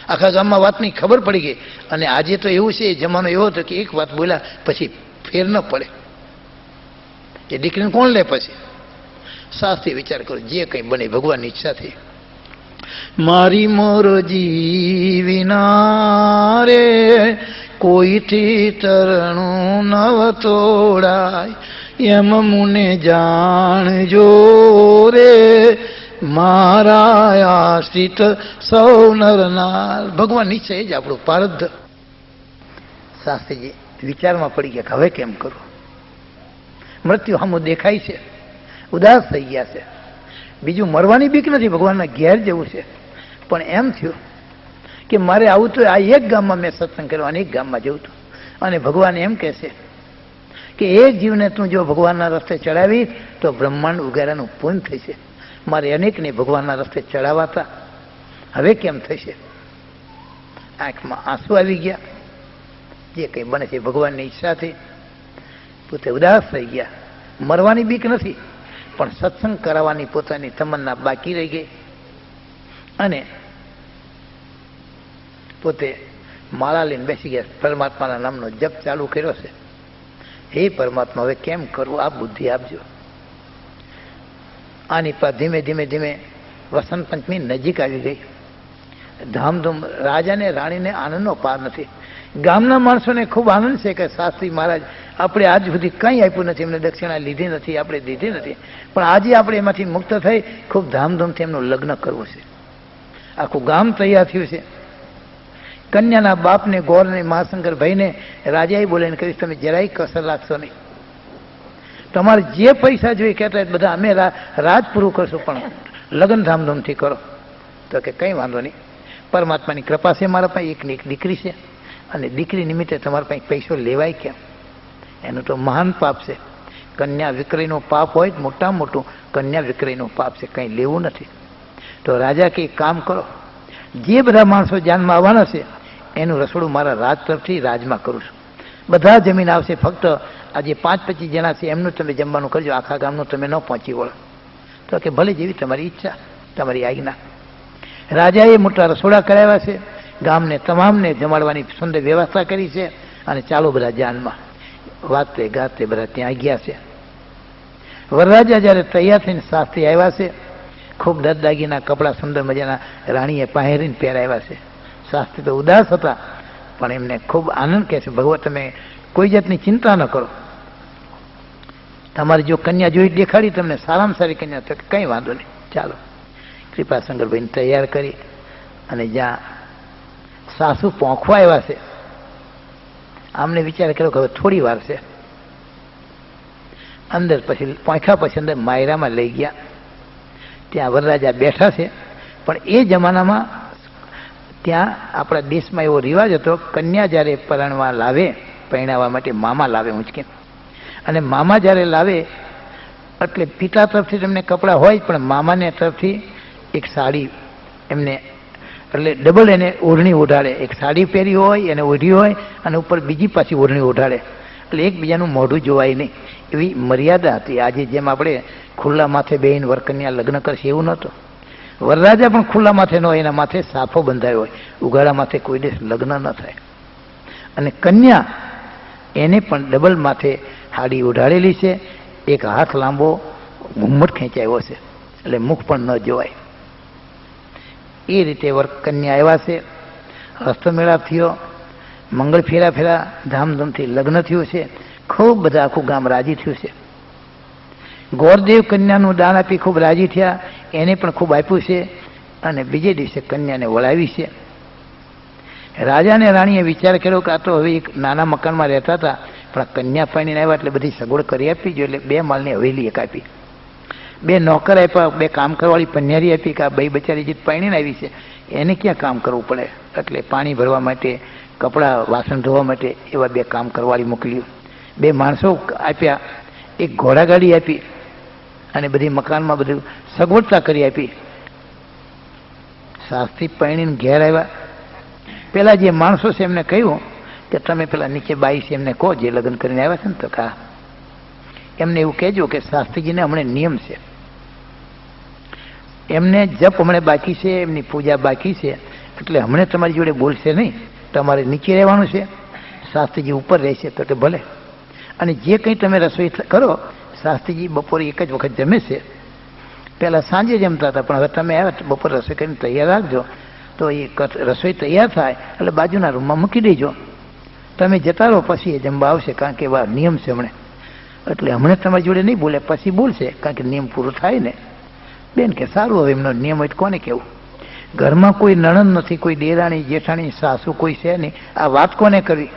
આખા ગામમાં વાતની ખબર પડી ગઈ. અને આજે તો એવું છે, જમાનો એવો હતો કે એક વાત બોલ્યા પછી ફેર ન પડે. એ દીકરીને કોણ લે પછી? શાસ્ત્રી વિચાર કરો, જે કંઈ બને ભગવાનની ઈચ્છાથી. મારી મોરજી વિના રે કોઈથી તરણું નવ તોડાય, એમ મુને જાણજો રે મારા આશ્રિત સૌ નરનાર. ભગવાન નિશ્ચય જ આપણું પારધ. શાસ્ત્રીજી વિચારમાં પડી ગયા કે હવે કેમ કરું? મૃત્યુ સામું દેખાય છે, ઉદાસ થઈ ગયા છે. બીજું મરવાની બીક નથી, ભગવાનના ઘેર જેવું છે. પણ એમ થયું કે મારે આવું તો આ એક ગામમાં મેં સત્સંગ કર્યો, અને એક ગામમાં જવું હતું. અને ભગવાન એમ કહે છે કે એક જીવને તું જો ભગવાનના રસ્તે ચડાવીશ તો બ્રહ્માંડ ઉગારાનું પૂર્ણ થશે. મારે અનેકને ભગવાનના રસ્તે ચડાવાતા, હવે કેમ થશે? આંખમાં આંસુ આવી ગયા. જે કંઈ બને છે ભગવાનની ઈચ્છાથી. પોતે ઉદાસ થઈ ગયા. મરવાની બીક નથી, પણ સત્સંગ કરાવવાની પોતાની તમન્ના બાકી રહી ગઈ. અને પોતે માળા લઈને બેસી ગયા. પરમાત્માના નામનો જપ ચાલુ કર્યો છે. હે પરમાત્મા, હવે કેમ કરવું? આ બુદ્ધિ આપજો. આની પર ધીમે ધીમે ધીમે વસંત પંચમી નજીક આવી ગઈ. ધામધૂમ. રાજાને રાણીને આનંદનો પાર નથી. ગામના માણસોને ખૂબ આનંદ છે કે શાસ્ત્રી મહારાજ આપણે આજ સુધી કંઈ આપ્યું નથી, એમને દક્ષિણા લીધી નથી, આપણે દીધી નથી, પણ આજે આપણે એમાંથી મુક્ત થઈ ખૂબ ધામધૂમથી એમનું લગ્ન કરવું છે. આખું ગામ તૈયાર થયું છે. કન્યાના બાપને, ગોરને, મહાશંકરભાઈને રાજાએ બોલાવીને કહ્યું તમે જરાય કસર રાખશો નહીં. તમારે જે પૈસા જોઈએ કહેતા બધા અમે રાજ પૂરું કરશું, પણ લગ્ન ધામધૂમથી કરો. તો કે કંઈ વાંધો નહીં, પરમાત્માની કૃપા છે. મારા પાસે એકની એક દીકરી છે, અને દીકરી નિમિત્તે તમારા પાસે પૈસો લેવાય કેમ? એનું તો મહાન પાપ છે. કન્યા વિક્રયનું પાપ હોય મોટામાં મોટું કન્યા વિક્રયનું પાપ છે, કંઈ લેવું નથી. તો રાજા કે કામ કરો, જે બધા માણસો જાનમાં આવવાના છે એનું રસોડું મારા રાજ તરફથી રાજમાં કરું છું. બધા જમીન આવશે, ફક્ત આજે 5-25 જણા છે એમનું તમે જમવાનું કરજો, આખા ગામનું તમે ન પહોંચી વળો. તો કે ભલે, જેવી તમારી ઈચ્છા, તમારી આજ્ઞા. રાજાએ મોટા રસોડા કરાવ્યા છે. ગામને તમામને જમાડવાની સુંદર વ્યવસ્થા કરી છે. અને ચાલો બધા જાનમાં. વાતે ગાતે બધા ત્યાં ગયા છે. વરરાજા જ્યારે તૈયાર થઈને શાસ્ત્રી આવ્યા છે, ખૂબ દરદાગીના કપડાં સુંદર મજાના રાણીએ પહેરીને પહેરાવ્યા છે. શાસ્ત્રી તો ઉદાસ હતા, પણ એમને ખૂબ આનંદ કહે છે ભગવાન તમે કોઈ જાતની ચિંતા ન કરો. તમારી જો કન્યા જોઈ દેખાડી તમને સારામાં સારી કન્યા, તો કંઈ વાંધો નહીં, ચાલો. કૃપાશંકરભાઈને તૈયાર કરી અને જ્યાં સાસુ પહોંચવા આવ્યા છે, આમને વિચાર કર્યો કે હવે થોડી વાર છે. અંદર પછી પહોંચ્યા પછી અંદર માયરામાં લઈ ગયા. ત્યાં વરરાજા બેઠા છે. પણ એ જમાનામાં ત્યાં આપણા દેશમાં એવો રિવાજ હતો, કન્યા જ્યારે પરણવા લાવે, પરણાવવા માટે મામા લાવે ઊંચકે. અને મામા જ્યારે લાવે એટલે પિતા તરફથી તેમને કપડાં હોય, પણ મામાને તરફથી એક સાડી એમને, એટલે ડબલ એને ઓઢણી ઓઢાડે. એક સાડી પહેરી હોય એને ઓઢી હોય, અને ઉપર બીજી પાછી ઓઢણી ઓઢાડે, એટલે એકબીજાનું મોઢું જોવાય નહીં. એવી મર્યાદા હતી. આજે જેમ આપણે ખુલ્લા માથે બેહીને વરકન્યા લગ્ન કરશે એવું નહોતું. વરરાજા પણ ખુલ્લા માથે ન હોય, એના માથે સાફો બંધાયો હોય. ઉઘાડા માથે કોઈ દિવસ લગ્ન ન થાય. અને કન્યા એને પણ ડબલ માથે હાડી ઉઢાડેલી છે, એક હાથ લાંબો ઘુમ્મટ ખેંચાયો છે, એટલે મુખ પણ ન જોવાય. એ રીતે કન્યા આવ્યા છે. હસ્તમેળાપ થયો, મંગળ ફેરા ધામધૂમથી લગ્ન થયું છે. ખૂબ બધા આખું ગામ રાજી થયું છે. ગોરદેવ કન્યાનું દાન આપી ખૂબ રાજી થયા, એને પણ ખૂબ આપ્યું છે. અને બીજે દિવસે કન્યાને વળાવી છે. રાજા અને રાણીએ વિચાર કર્યો કે આ તો હવે એક નાના મકાનમાં રહેતા હતા, પણ કન્યા પાણીને આવ્યા એટલે બધી સગવડ કરી આપી જો, એટલે 2 માળની હવેલી એક આપી, 2 નોકર આપ્યા, 2 કામ કરવાળી પન્યારી આપી કે આ ભાઈ બચારી જે પાણીને આવી છે એને ક્યાં કામ કરવું પડે, એટલે પાણી ભરવા માટે, કપડાં વાસણ ધોવા માટે એવા 2 કામ કરવાળી મોકલ્યું. 2 માણસો આપ્યા, એક ઘોડાગાડી આપી અને બધી મકાનમાં બધું સગવડતા કરી આપી. શાસ્ત્રી પાણીને ઘેર આવ્યા. પેલા જે માણસો છે એમને કહ્યું કે તમે પેલા નીચે બાઈ છે એમને કહો જે લગ્ન કરીને આવ્યા છે ને, તો કા એમને એવું કહેજો કે શાસ્ત્રીજીને હમણાં નિયમ છે, એમને જપ હમણાં બાકી છે, એમની પૂજા બાકી છે, એટલે હમણાં તમારી જોડે બોલશે નહીં, તમારે નીચે રહેવાનું છે, શાસ્ત્રીજી ઉપર રહેશે. તો કે ભલે. અને જે કંઈ તમે રસોઈ કરો, શાસ્ત્રીજી બપોરે એક જ વખત જમે છે, પહેલાં સાંજે જમતા હતા, પણ હવે તમે આવ્યા બપોરે રસોઈ કરીને તૈયાર રાખજો. તો એ રસોઈ તૈયાર થાય એટલે બાજુના રૂમમાં મૂકી દેજો, તમે જતા રહો, પછી એ જમવા આવશે, કારણ કે એવા નિયમ છે હમણાં. એટલે હમણાં તમારી જોડે નહીં બોલે, પછી બોલશે, કારણ કે નિયમ પૂરો થાય ને. બેન કે સારું, હવે એમનો નિયમ હોય કોને કેવું. ઘરમાં કોઈ નણંદ નથી, કોઈ દેરાણી જેઠાણી સાસુ કોઈ છે નહીં, આ વાત કોને કરવી.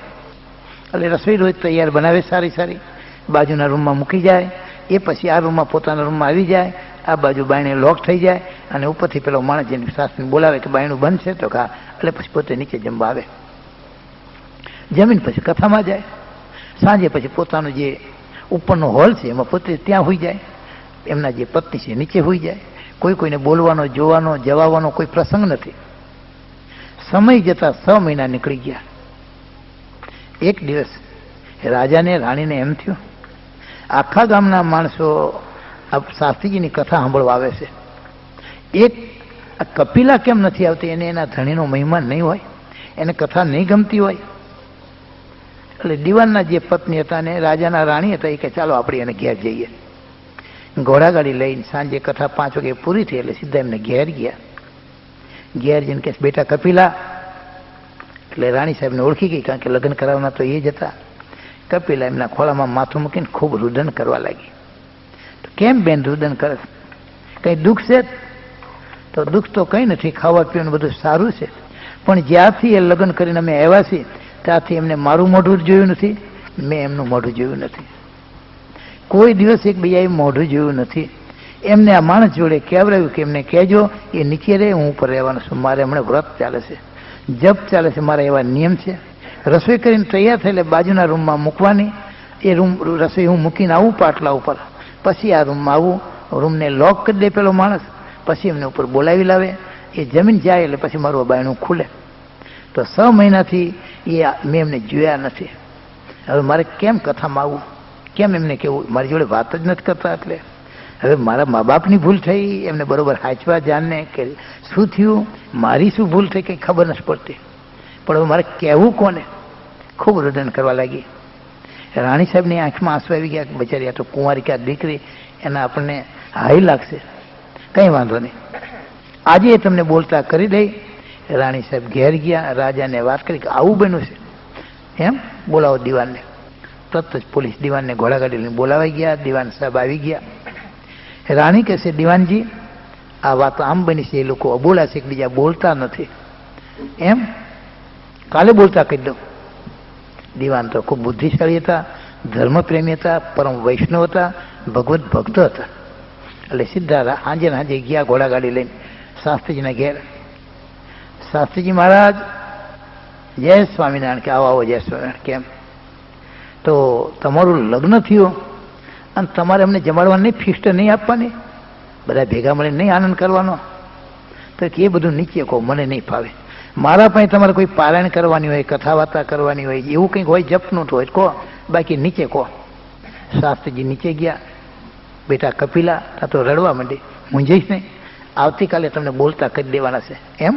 એટલે રસોઈ રોજ તૈયાર બનાવે સારી સારી, બાજુના રૂમમાં મૂકી જાય, એ પછી આ રૂમમાં પોતાના રૂમમાં આવી જાય, આ બાજુ બાયણે લોક થઈ જાય, અને ઉપરથી પેલો માણસ જેને સાસને બોલાવે કે બાયણું બંધ છે, તો કા એટલે પછી પોતે નીચે જમવા આવે. જમીન પછી કથામાં જાય. સાંજે પછી પોતાનો જે ઉપરનો હોલ છે એમાં પોતે ત્યાં હોઈ જાય, એમના જે પત્ની છે નીચે હોઈ જાય. કોઈ કોઈને બોલવાનો, જોવાનો, જવાવાનો કોઈ પ્રસંગ નથી. સમય જતા 6 મહિના નીકળી ગયા. એક દિવસ રાજાને રાણીને એમ થયું, આખા ગામના માણસો આ શાસ્ત્રીજીની કથા સાંભળવા આવે છે, એક કપિલા કેમ નથી આવતી, એને એના ધણીનો મહિમા નહીં હોય, એને કથા નહીં ગમતી હોય. એટલે દિવાનના જે પત્ની હતા ને રાજાના રાણી હતા, એ કે ચાલો આપણે એને ઘેર જઈએ. ઘોડાગાડી લઈને સાંજે કથા 5 વાગે પૂરી થઈ એટલે સીધા એમને ઘેર ગયા. ઘેર જઈને કે બેટા કપિલા, એટલે રાણી સાહેબને ઓળખી ગઈ, કારણ કે લગ્ન કરાવવાના તો એ જ હતા. કપિલા એમના ખોળામાં માથું મૂકીને ખૂબ રુદન કરવા લાગી. તો કેમ બેન રુદન કરે, કંઈ દુઃખ છે? તો દુઃખ તો કંઈ નથી, ખાવા પીવાનું બધું સારું છે, પણ જ્યારથી એ લગ્ન કરીને અમે આવ્યા છીએ ત્યારથી એમને મારું મોઢું જોયું નથી, મેં એમનું મોઢું જોયું નથી, કોઈ દિવસ એકબીજાએ મોઢું જોયું નથી. એમને આ માણસ જોડે કહેવડાવ્યું કે એમને કહેજો એ નીચે રહે, હું ઉપર રહેવાનું છું, મારે હમણાં વ્રત ચાલે છે, જપ ચાલે છે, મારા એવા નિયમ છે. રસોઈ કરીને તૈયાર થયેલે બાજુના રૂમમાં મૂકવાની, એ રૂમ રસોઈ હું મૂકીને આવું પાટલા ઉપર, પછી આ રૂમમાં આવું, રૂમને લોક કરી દે પેલો માણસ, પછી એમને ઉપર બોલાવી લાવે, એ જમીન જાય એટલે પછી મારું બાયણું ખુલે. તો 6 મહિનાથી એ મેં એમને જોયા નથી. હવે મારે કેમ કથામાં આવવું, કેમ એમને કેવું, મારી જોડે વાત જ નથી કરતા. એટલે હવે મારા મા બાપની ભૂલ થઈ, એમને બરોબર હાચવા જાણને કે શું થયું, મારી શું ભૂલ થઈ કંઈ ખબર નથી પડતી, પણ હવે મારે કહેવું કોને. ખૂબ રુદન કરવા લાગી. રાણી સાહેબની આંખમાં આંસુ આવી ગયા, બચારી આ તો કુંવારી કે દીકરી, એના આપણને હાઈ લાગશે, કંઈ વાંધો નહીં, આજે તમને બોલતા કરી દઈ. રાણી સાહેબ ઘેર ગયા, રાજાને વાત કરી કે આવું બન્યું છે, એમ બોલાવો દિવાનને. તરત જ પોલીસ દિવાનને ઘોડાગાડી લઈને બોલાવાઈ ગયા. દિવાન સાહેબ આવી ગયા. રાણી કહેશે, દિવાનજી આ વાત આમ બની છે, એ લોકો અબોલા છે, એકબીજા બોલતા નથી, એમ કાલે બોલતા કહી દો. દિવાન તો ખૂબ બુદ્ધિશાળી હતા, ધર્મપ્રેમી હતા, પરમ વૈષ્ણવ હતા, ભગવત ભક્ત હતા. એટલે સીધા હાંજે ગયા ઘોડાગાડી લઈને શાસ્ત્રીજીના ઘેર. શાસ્ત્રીજી મહારાજ જય સ્વામિનારાયણ. કે આવો આવો જય સ્વામિનારાયણ. કેમ? તો તમારું લગ્ન થયું અને તમારે અમને જમાડવા નહીં, ફિસ્ટ નહીં આપવાની, બધા ભેગા મળીને નહીં આનંદ કરવાનો? તો એ બધું નીચે કહો, મને નહીં ફાવે. મારા પાસે તમારે કોઈ પારાયણ કરવાની હોય, કથા વાર્તા કરવાની હોય, એવું કંઈક હોય, જપનું તો હોય કહો, બાકી નીચે કહો. શાસ્ત્રીજી નીચે ગયા. બેટા કપિલા તા તો રડવા માંડી, મૂંઝાઈશ નહીં, આવતીકાલે તમને બોલતા કરી દેવાના છે. એમ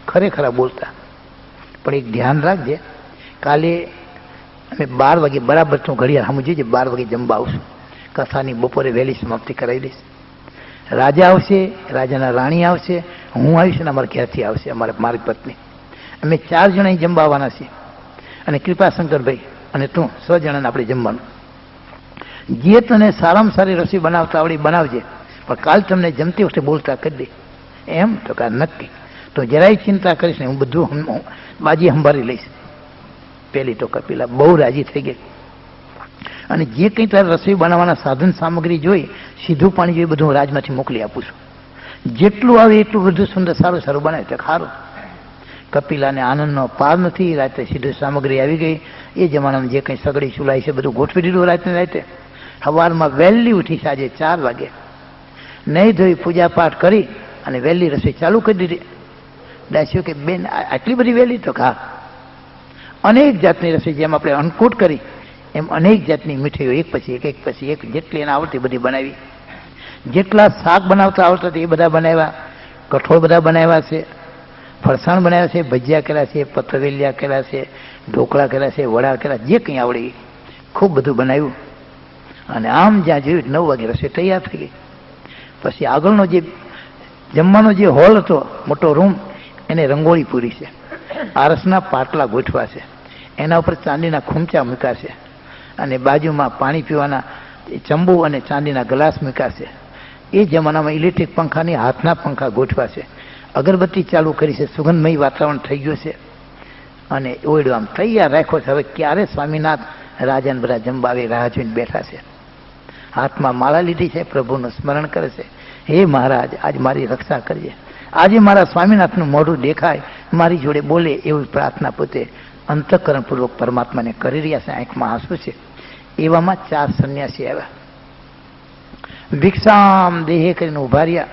ખરેખર બોલતા, પણ એક ધ્યાન રાખજે, કાલે અમે 12 વાગે બરાબર તું ઘડિયાળ સામું જોઈજે, 12 વાગે જમવા આવશું. કથાની બપોરે વહેલી સમાપ્તિ કરાવી દઈશ. રાજા આવશે, રાજાના રાણી આવશે, હું આવીશ અને અમારા ઘેરથી આવશે મારી પત્ની. અમે 4 જણા અહીં જમવા આવવાના છીએ, અને કૃપાશંકરભાઈ અને તું 6 જણાને આપણે જમવાનું. જે તને સારામાં સારી રસોઈ બનાવતા આવડી બનાવજે, પણ કાલ તમને જમતી વખતે બોલતા કરી દે. એમ તો કા નક્કી. તો જરાય ચિંતા કરીશ ને, હું બધું બાજી સંભાળી લઈશ. પેલી તો કપિલા બહુ રાજી થઈ ગઈ, અને જે કંઈ તારે રસોઈ બનાવવાના સાધન સામગ્રી જોઈ, સીધું પાણી જોઈ, બધું રાજમાંથી મોકલી આપું છું. જેટલું આવે એટલું બધું સુંદર સારું સારું બનાવે છે. સારું. કપિલાને આનંદનો પાર નથી. રાતે સીધું સામગ્રી આવી ગઈ. એ જમાનામાં જે કંઈ સગડી ચૂલાઈ છે બધું ગોઠવી દીધું રાતે. સવારમાં વહેલી ઉઠી, સાંજે 4 વાગે નહીં ધોઈ પૂજા પાઠ કરી અને વહેલી રસોઈ ચાલુ કરી દીધી. દાસ્યો કે બેન આટલી બધી વહેલી? તો હા, અનેક જાતની રસોઈ જેમ આપણે અન્નકૂટ કરી એમ અનેક જાતની મીઠાઈઓ એક પછી એક જેટલી એને આવડતી બધી બનાવી. જેટલા શાક બનાવતા આવડતા એ બધા બનાવ્યા, કઠોળ બધા બનાવ્યા છે, ફરસાણ બનાવ્યા છે, ભજીયા કર્યા છે, પતરવેલિયા કર્યા છે, ઢોકળા કર્યા છે, વડા કર્યા, જે કંઈ આવડે ખૂબ બધું બનાવ્યું. અને આમ જ્યાં જોયું 9 વાગે રસોઈ તૈયાર થઈ ગઈ. પછી આગળનો જે જમવાનો જે હોલ હતો, મોટો રૂમ, એને રંગોળી પૂરી છે, આરસના પાટલા ગોઠવા છે, એના ઉપર ચાંદીના ખૂંચા મૂક્યા છે, અને બાજુમાં પાણી પીવાના ચંબુ અને ચાંદીના ગ્લાસ મૂક્યા છે. એ જમાનામાં ઇલેક્ટ્રિક પંખાની હાથના પંખા ગોઠવા છે. અગરબત્તી ચાલુ કરી છે, સુગંધમય વાતાવરણ થઈ ગયું છે, અને ઓયડો આમ તૈયાર રાખ્યો છે. હવે ક્યારે સ્વામીનાથ રાજાને બધા જમવા આવે રાહ જોઈને બેઠા છે. હાથમાં માળા લીધી છે, પ્રભુનું સ્મરણ કરે છે. હે મહારાજ, આજ મારી રક્ષા કરજે, આજે મારા સ્વામીનાથનું મોઢું દેખાય, મારી જોડે બોલે, એવી પ્રાર્થના પોતે અંતઃકરણપૂર્વક પરમાત્માને કરી રહ્યા છે. આંખમાં આંસુ છે. એવામાં 4 સંન્યાસી આવ્યા. ભિક્ષામ દેહે કરીને ઉભા રહ્યા.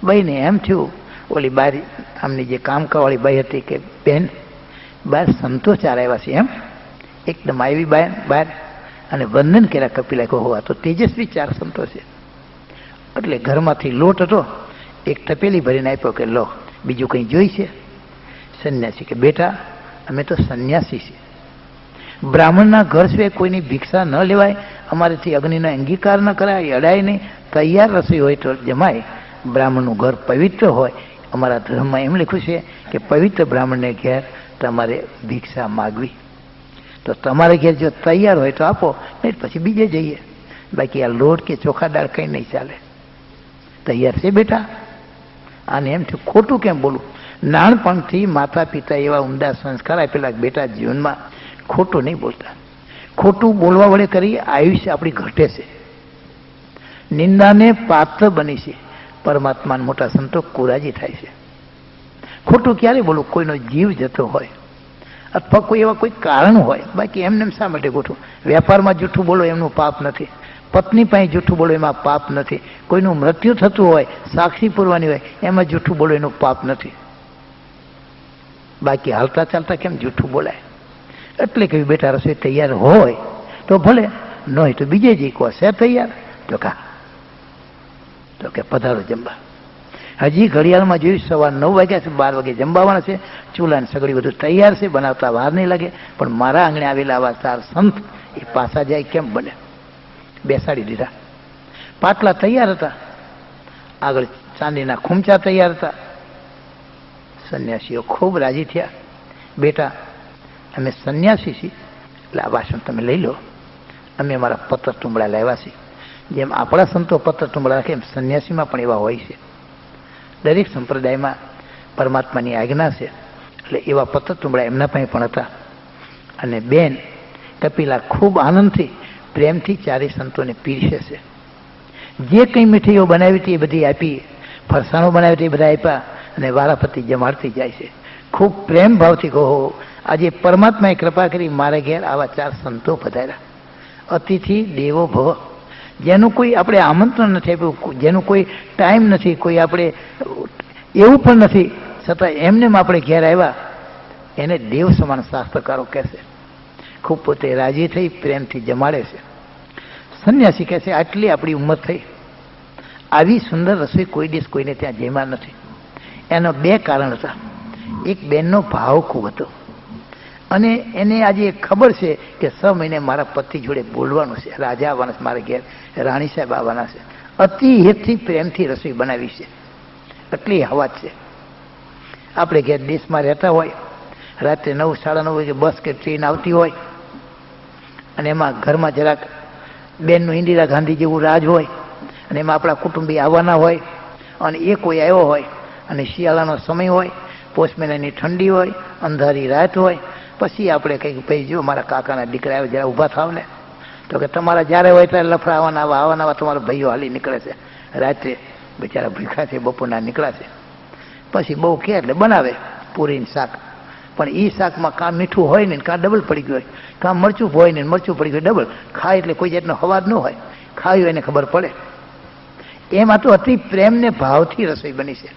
બાઈને એમ થયું, ઓલી બારી આમની જે કામ કરવાળી બાઈ હતી, કે બેન બહાર સંતો 4 આવ્યા છે. એમ એકદમ આવી બહાર અને વંદન કર્યા. કપિલા કહો, આ તો તેજસ્વી 4 સંતો છે. એટલે ઘરમાંથી લોટ હતો, એક તપેલી ભરીને આપ્યો કે લો, બીજું કંઈ જોઈ છે? સંન્યાસી કે બેટા અમે તો સંન્યાસી છીએ, બ્રાહ્મણના ઘર સિવાય કોઈની ભિક્ષા ન લેવાય, અમારેથી અગ્નિનો અંગીકાર ન કરાય, અડાય નહીં, તૈયાર રસોઈ હોય તો જમાય, બ્રાહ્મણનું ઘર પવિત્ર હોય. અમારા ધર્મમાં એમ લખ્યું છે કે પવિત્ર બ્રાહ્મણને ઘેર તમારે ભિક્ષા માગવી. તો તમારે ઘેર જો તૈયાર હોય તો આપો, નહીં પછી બીજે જઈએ. બાકી આ લોટ કે ચોખા દાળ કંઈ નહીં ચાલે. તૈયાર છે બેટા? આને એમ થયું ખોટું કેમ બોલું? નાનપણથી માતા પિતા એવા ઉમદા સંસ્કાર આપેલા બેટા જીવનમાં ખોટું નહીં બોલતા. ખોટું બોલવા વડે કરી આયુષ્ય આપણી ઘટે છે, નિંદાને પાત્ર બની છે. પરમાત્માના મોટા સંતો કુરાજી થાય છે. ખોટું ક્યારે બોલું? કોઈનો જીવ જતો હોય અથવા કોઈ એવા કોઈ કારણ હોય. બાકી એમને શા માટે ગોઠવું? વેપારમાં જૂઠું બોલો એમનું પાપ નથી, પત્ની પાસે જૂઠું બોલો એમાં પાપ નથી, કોઈનું મૃત્યુ થતું હોય, સાક્ષી પૂરવાની હોય, એમાં જૂઠું બોલો એનું પાપ નથી. બાકી હાલતા ચાલતા કેમ જૂઠું બોલાય? એટલે કહ્યું બેટા રસોઈ તૈયાર હોય તો ભલે, ન હોય તો બીજે જઈ કહો છે તૈયાર. તો કે પધારો જમવા. હજી ઘડિયાળમાં જોયું સવાર 9 વાગ્યા છે, 12 વાગે જમવાના છે. ચૂલાની સગડી બધું તૈયાર છે, બનાવતા વાર નહીં લાગે. પણ મારા આંગણે આવેલા આવા 4 સંત એ પાછા જાય કેમ બને? બેસાડી દીધા. પાટલા તૈયાર હતા, આગળ ચાંદીના ખૂંચા તૈયાર હતા. સંન્યાસીઓ ખૂબ રાજી થયા. બેટા અમે સંન્યાસી છીએ, એટલે આ વાસણ તમે લઈ લો. અમે અમારા પત્ર તુંબડા લાવ્યા છીએ. જેમ આપણા સંતો પત્ર તુંબડા રાખે એમ સંન્યાસીમાં પણ એવા હોય છે. દરેક સંપ્રદાયમાં પરમાત્માની આજ્ઞા છે, એટલે એવા પત્ર તુંબડા એમના પાસે પણ હતા. અને બેન કપિલા ખૂબ આનંદથી પ્રેમથી 4 સંતોને પીરસે છે. જે કંઈ મીઠાઈઓ બનાવી હતી એ બધી આપી, ફરસાણો બનાવી હતી એ બધા આપ્યા, અને વારાફરતી જમાડતી જાય છે. ખૂબ પ્રેમ ભાવથી કહો, આજે પરમાત્માએ કૃપા કરી મારા ઘેર આવા 4 સંતો પધાર્યા. અતિથિ દેવો ભવ. જેનું કોઈ આપણે આમંત્રણ નથી આપ્યું, જેનું કોઈ ટાઈમ નથી, કોઈ આપણે એવું પણ નથી, છતાં એમને આપણે ઘેર આવ્યા, એને દેવ સમાન શાસ્ત્રકારો કહેશે. ખૂબ પોતે રાજી થઈ પ્રેમથી જમાડે છે. સંન્યાસી કહે છે આટલી આપણી ઉંમર થઈ, આવી સુંદર રસોઈ કોઈ દિવસ કોઈને ત્યાં જેમાં નથી. એનો બે કારણ હતા. એક બેનનો ભાવ ખૂબ હતો અને એને આજે ખબર છે કે 6 મહિને મારા પતિ જોડે બોલવાનું છે, રાજા આવવાના છે, મારા ઘેર રાણી સાહેબ આવવાના છે, અતિ હેતથી પ્રેમથી રસોઈ બનાવી છે. એટલી હવા છે. આપણે ઘેર દેશમાં રહેતા હોય, રાત્રે 9, 9:30 વાગે બસ કે ટ્રેન આવતી હોય અને એમાં ઘરમાં જરાક બેનનું ઇન્દિરા ગાંધી જેવું રાજ હોય અને એમાં આપણા કુટુંબી આવવાના હોય અને એ કોઈ આવ્યો હોય અને શિયાળાનો સમય હોય, પોષ મહિનાની ઠંડી હોય, અંધારી રાત હોય, પછી આપણે કંઈક ભાઈ જો મારા કાકાના દીકરા આવે જરા ઊભા થાવ ને, તો કે તમારા જ્યારે હોય ત્યારે લફડા આવવાના તમારા ભાઈઓ હાલી નીકળે છે, રાત્રે બિચારા ભૂખ્યા છે, બપોરના નીકળ્યા છે. પછી બહુ કે એટલે બનાવે પૂરીને શાક, પણ એ શાકમાં કાં મીઠું હોય ને કાં ડબલ પડી ગયું હોય, કાં મરચું હોય ને મરચું પડી ગયું ડબલ. ખાય એટલે કોઈ જાતનો હવાજ ન હોય, ખાયું એને ખબર પડે. એમાં તો અતિ પ્રેમને ભાવથી રસોઈ બની છે,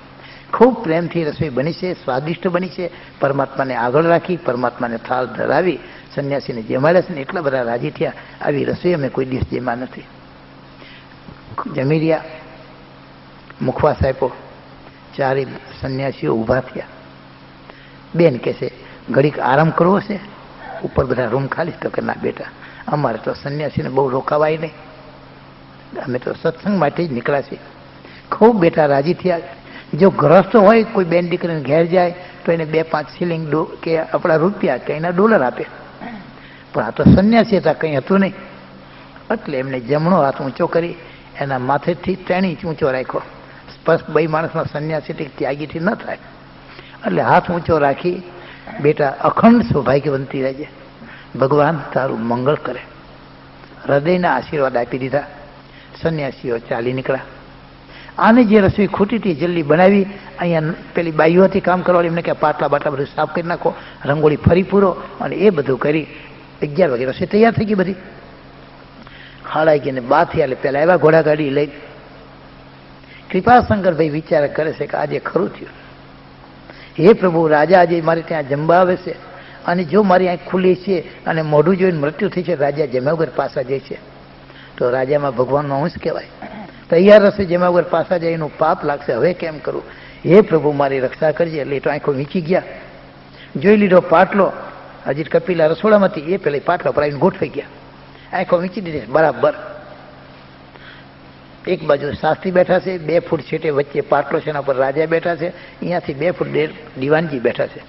ખૂબ પ્રેમથી રસોઈ બની છે, સ્વાદિષ્ટ બની છે. પરમાત્માને આગળ રાખી, પરમાત્માને થાળ ધરાવી, સંન્યાસીને જમાડ્યા છે ને એટલા બધા રાજી થયા. આવી રસોઈ અમે કોઈ દિવસ જેમાં નથી. જમી રહ્યા, મુખવાસ આપ્યો, 4 સંન્યાસીઓ ઊભા થયા. બેન કહે છે ઘડીક આરામ કરવો છે, ઉપર બધા રૂમ ખાલી? તો કે ના બેટા, અમારે તો સંન્યાસીને બહુ રોકાવાય નહીં, અમે તો સત્સંગ માટે જ નીકળ્યા છીએ. ખૂબ બેટા રાજી થયા. જો ગ્રસ્ત હોય કોઈ બેન દીકરીને ઘેર જાય તો એને 2-5 શિલિંગ કે આપણા રૂપિયા કે એના $, આપે, પણ આ તો સંન્યાસી હતા, કંઈ હતું નહીં. એટલે એમને જમણો હાથ ઊંચો કરી એના માથેથી 3 ઇંચ ઊંચો રાખ્યો. સ્પષ્ટ 2 માણસનો સંન્યાસીથી ત્યાગીથી ન થાય. એટલે હાથ ઊંચો રાખી, બેટા અખંડ સૌભાગ્યવંતી રહેજે, ભગવાન તારું મંગળ કરે. હૃદયના આશીર્વાદ આપી દીધા. સંન્યાસીઓ ચાલી નીકળ્યા. આને જે રસોઈ ખૂટી હતી જલ્દી બનાવી. અહીંયા પેલી બાઈઓ હતી કામ કરવાની, એમને કે પાટલા બાટલા બધું સાફ કરી નાખો, રંગોળી ફરી પૂરો, અને એ બધું કરી 11 વાગે રસોઈ તૈયાર થઈ ગઈ બધી. ખાડાઈ ગઈને 12 થયા એટલે પેલા એવા ઘોડાગાડી લઈ. કૃપાશંકરભાઈ વિચાર કરે છે કે આજે ખરું થયું. હે પ્રભુ, રાજા આજે મારે ત્યાં જમવા આવે છે અને જો મારી આંખ ખુલ્લી છે અને મોઢું જોઈને મૃત્યુ થઈ છે, રાજા જમ્યા વગર પાછા જાય છે તો રાજામાં ભગવાનનો અંશ કહેવાય. તૈયાર હશે જમ્યા વગર પાછા જાય એનું પાપ લાગશે. હવે કેમ કરું? હે પ્રભુ મારી રક્ષા કરજે. એટલે તો આંખો વીંચી ગયા. જોઈ લીધો પાટલો, હજી કપિલા રસોડામાં હતી, એ પેલા પાટલા પર આવીને ગોઠવાઈ ગયા. આંખો વીંચી દીધી બરાબર. એક બાજુ શાસ્ત્રી બેઠા છે, 2 ફૂટ છેટે વચ્ચે પાટલો છે, એના પર રાજા બેઠા છે, અહીંયાથી 2 ફૂટ દીવાનજી બેઠા છે.